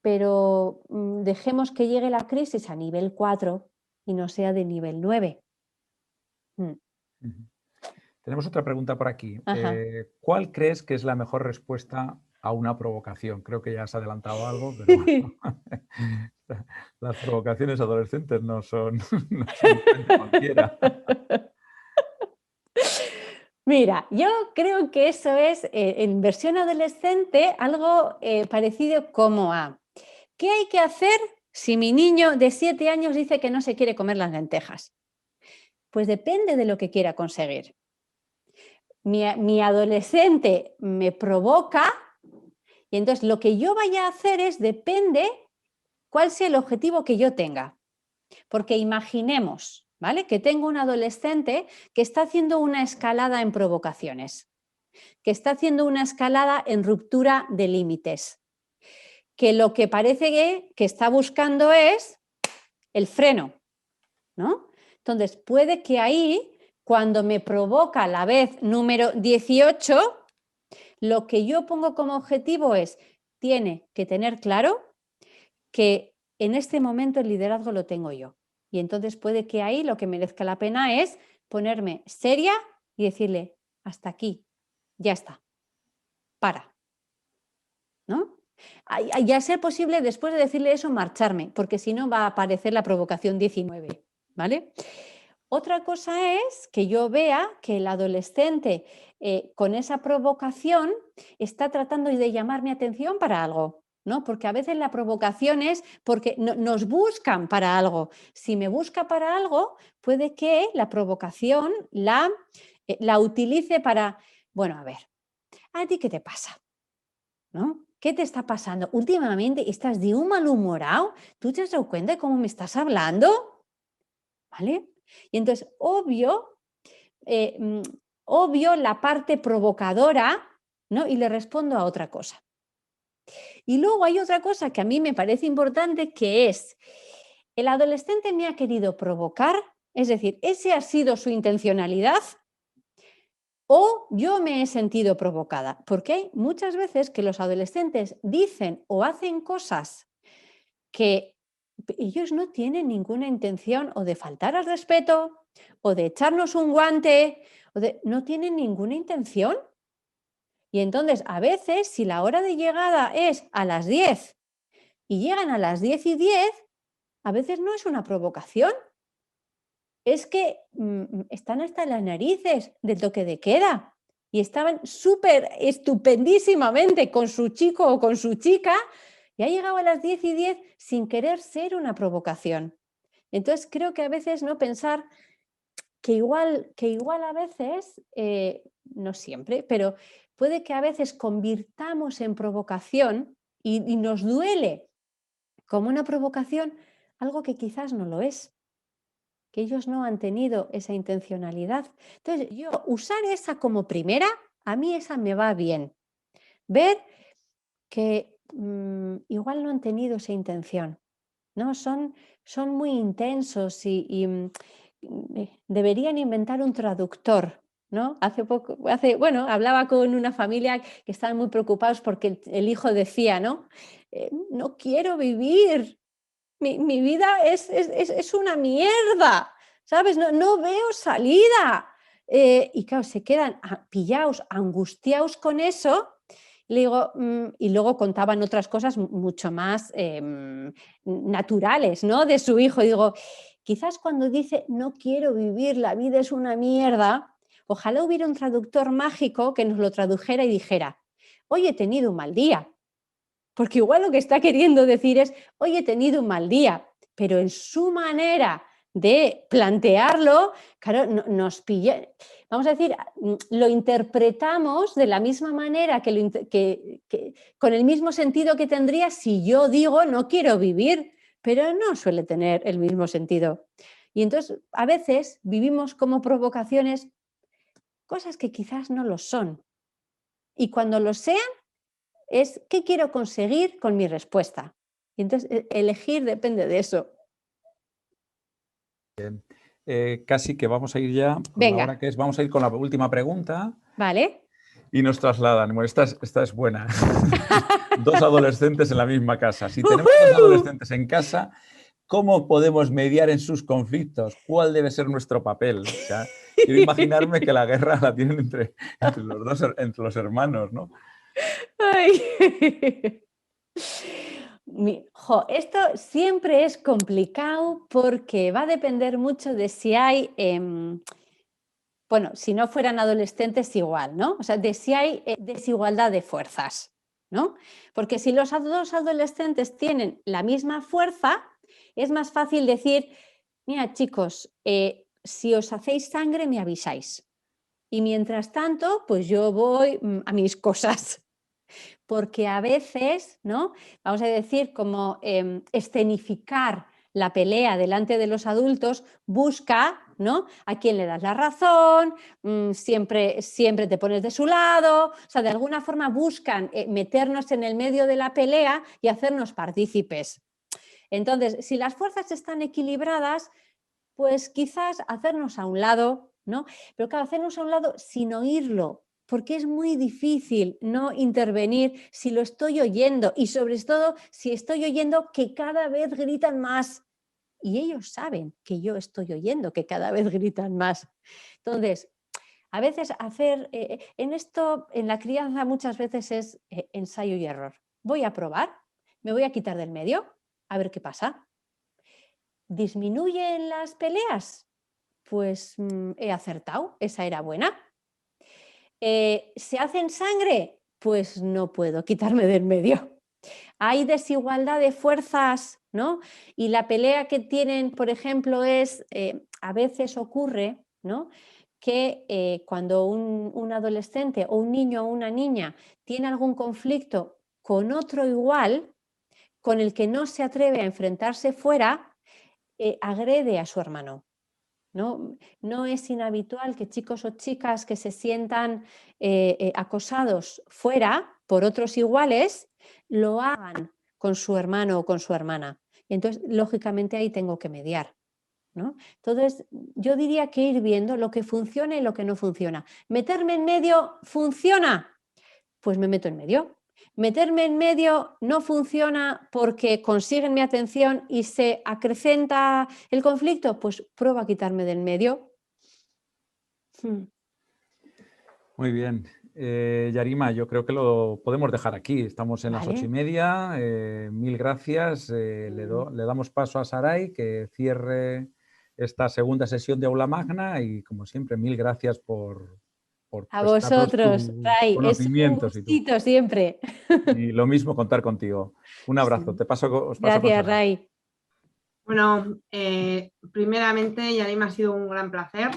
Pero dejemos que llegue la crisis a nivel 4 y no sea de nivel 9. Tenemos otra pregunta por aquí. Ajá. ¿Cuál crees que es la mejor respuesta a una provocación? Creo que ya has adelantado algo, pero las provocaciones adolescentes no son frente a cualquiera. Mira, yo creo que eso es, en versión adolescente, algo parecido como a ¿qué hay que hacer si mi niño de 7 años dice que no se quiere comer las lentejas? Pues depende de lo que quiera conseguir. Mi adolescente me provoca y entonces lo que yo vaya a hacer depende cuál sea el objetivo que yo tenga. Porque imaginemos, ¿vale?, que tengo un adolescente que está haciendo una escalada en provocaciones, que está haciendo una escalada en ruptura de límites, que lo que parece que está buscando es el freno, ¿no? Entonces, puede que ahí, cuando me provoca la vez número 18, lo que yo pongo como objetivo tiene que tener claro que en este momento el liderazgo lo tengo yo. Y entonces puede que ahí lo que merezca la pena es ponerme seria y decirle, hasta aquí, ya está, para, ¿no? Y a ser posible, después de decirle eso, marcharme, porque si no va a aparecer la provocación 19, ¿vale? Otra cosa es que yo vea que el adolescente con esa provocación está tratando de llamar mi atención para algo, ¿no? Porque a veces la provocación es porque nos buscan para algo. Si me busca para algo, puede que la provocación la utilice para, bueno, a ver, ¿a ti qué te pasa? ¿No? ¿Qué te está pasando? Últimamente estás de un malhumorado. ¿Tú te has dado cuenta de cómo me estás hablando? ¿Vale? Y entonces, obvio la parte provocadora, ¿no? Y le respondo a otra cosa. Y luego hay otra cosa que a mí me parece importante, que es, el adolescente me ha querido provocar, es decir, ese ha sido su intencionalidad, o yo me he sentido provocada, porque hay muchas veces que los adolescentes dicen o hacen cosas que ellos no tienen ninguna intención o de faltar al respeto o de echarnos un guante, no tienen ninguna intención. Y entonces, a veces, si la hora de llegada es a las 10 y llegan a las 10:10, a veces no es una provocación. Es que están hasta las narices del toque de queda y estaban súper estupendísimamente con su chico o con su chica y ha llegado a las 10:10 sin querer ser una provocación. Entonces creo que a veces no pensar que igual a veces, no siempre, pero puede que a veces convirtamos en provocación y nos duele como una provocación algo que quizás no lo es, que ellos no han tenido esa intencionalidad. Entonces, yo usar esa como primera, a mí esa me va bien. Ver que igual no han tenido esa intención, ¿no? Son muy intensos y deberían inventar un traductor, ¿no? Hablaba con una familia que estaban muy preocupados porque el hijo decía, ¿no? No quiero vivir mi vida es una mierda, ¿sabes? No veo salida. Y claro, se quedan pillados, angustiados con eso. Le digo, y luego contaban otras cosas mucho más naturales, ¿no? De su hijo. Y digo, quizás cuando dice no quiero vivir, la vida es una mierda, ojalá hubiera un traductor mágico que nos lo tradujera y dijera, hoy he tenido un mal día. Porque igual lo que está queriendo decir es, hoy he tenido un mal día, pero en su manera de plantearlo, claro, nos pilla, vamos a decir, lo interpretamos de la misma manera que con el mismo sentido que tendría si yo digo no quiero vivir, pero no suele tener el mismo sentido. Y entonces a veces vivimos como provocaciones cosas que quizás no lo son. Y cuando lo sean, es qué quiero conseguir con mi respuesta. Y entonces elegir depende de eso. Casi que vamos a ir ya, Venga. la hora que es, vamos a ir con la última pregunta. Vale. Y nos trasladan, bueno, esta es buena. Dos adolescentes en la misma casa. Si tenemos dos adolescentes en casa, ¿cómo podemos mediar en sus conflictos? ¿Cuál debe ser nuestro papel? O sea, quiero imaginarme que la guerra la tienen entre los hermanos, ¿no? Ay. Esto siempre es complicado porque va a depender mucho de si hay, bueno, si no fueran adolescentes igual, ¿no? O sea, de si hay desigualdad de fuerzas, ¿no? Porque si los dos adolescentes tienen la misma fuerza, es más fácil decir, mira chicos, si os hacéis sangre me avisáis. Y mientras tanto, pues yo voy a mis cosas. Porque a veces, ¿no? Vamos a decir, como escenificar la pelea delante de los adultos busca, ¿no? A quién le das la razón, siempre te pones de su lado, o sea, de alguna forma buscan meternos en el medio de la pelea y hacernos partícipes. Entonces, si las fuerzas están equilibradas, pues quizás hacernos a un lado, ¿no? Pero claro, hacernos a un lado sin oírlo, porque es muy difícil no intervenir si lo estoy oyendo y sobre todo si estoy oyendo que cada vez gritan más. Y ellos saben que yo estoy oyendo que cada vez gritan más. Entonces, a veces hacer, en esto, en la crianza muchas veces es ensayo y error. Voy a probar, me voy a quitar del medio, a ver qué pasa. ¿Disminuyen las peleas? Pues he acertado, esa era buena. ¿Se hacen sangre? Pues no puedo quitarme del medio. Hay desigualdad de fuerzas, ¿no? Y la pelea que tienen, por ejemplo, es, a veces ocurre, ¿no? Que cuando un adolescente o un niño o una niña tiene algún conflicto con otro igual, con el que no se atreve a enfrentarse fuera, agrede a su hermano. No es inhabitual que chicos o chicas que se sientan acosados fuera por otros iguales lo hagan con su hermano o con su hermana. Y entonces, lógicamente, ahí tengo que mediar, ¿no? Entonces, yo diría que ir viendo lo que funciona y lo que no funciona. ¿Meterme en medio funciona? Pues me meto en medio. Meterme en medio no funciona porque consiguen mi atención y se acrecenta el conflicto, pues pruebo a quitarme del medio. Muy bien. Yarima, yo creo que lo podemos dejar aquí. Estamos en las 8:30. Mil gracias. Le damos paso a Saray que cierre esta segunda sesión de Aula Magna y, como siempre, mil gracias por a vosotros, Ray, es un gustito siempre. Y lo mismo contar contigo. Un abrazo. Sí. Os paso gracias, Ray. Bueno, primeramente, Yarima, ha sido un gran placer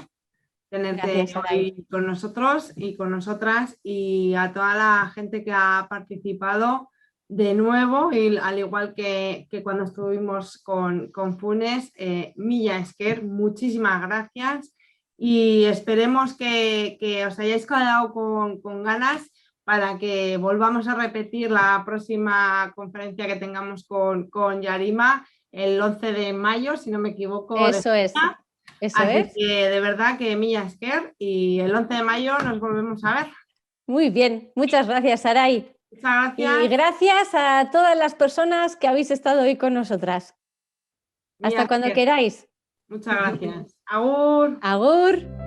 tenerte hoy con nosotros y con nosotras, y a toda la gente que ha participado de nuevo, y al igual que cuando estuvimos con Funes, Milla Esker, muchísimas gracias y esperemos que os hayáis quedado con ganas para que volvamos a repetir la próxima conferencia que tengamos con Yarima el 11 de mayo, si no me equivoco. Eso es. Así que de verdad que Milla Esker, y el 11 de mayo nos volvemos a ver. Muy bien, muchas gracias, Saray. Muchas gracias. Y gracias a todas las personas que habéis estado hoy con nosotras. Hasta cuando queráis. Muchas gracias. Agur. Agur.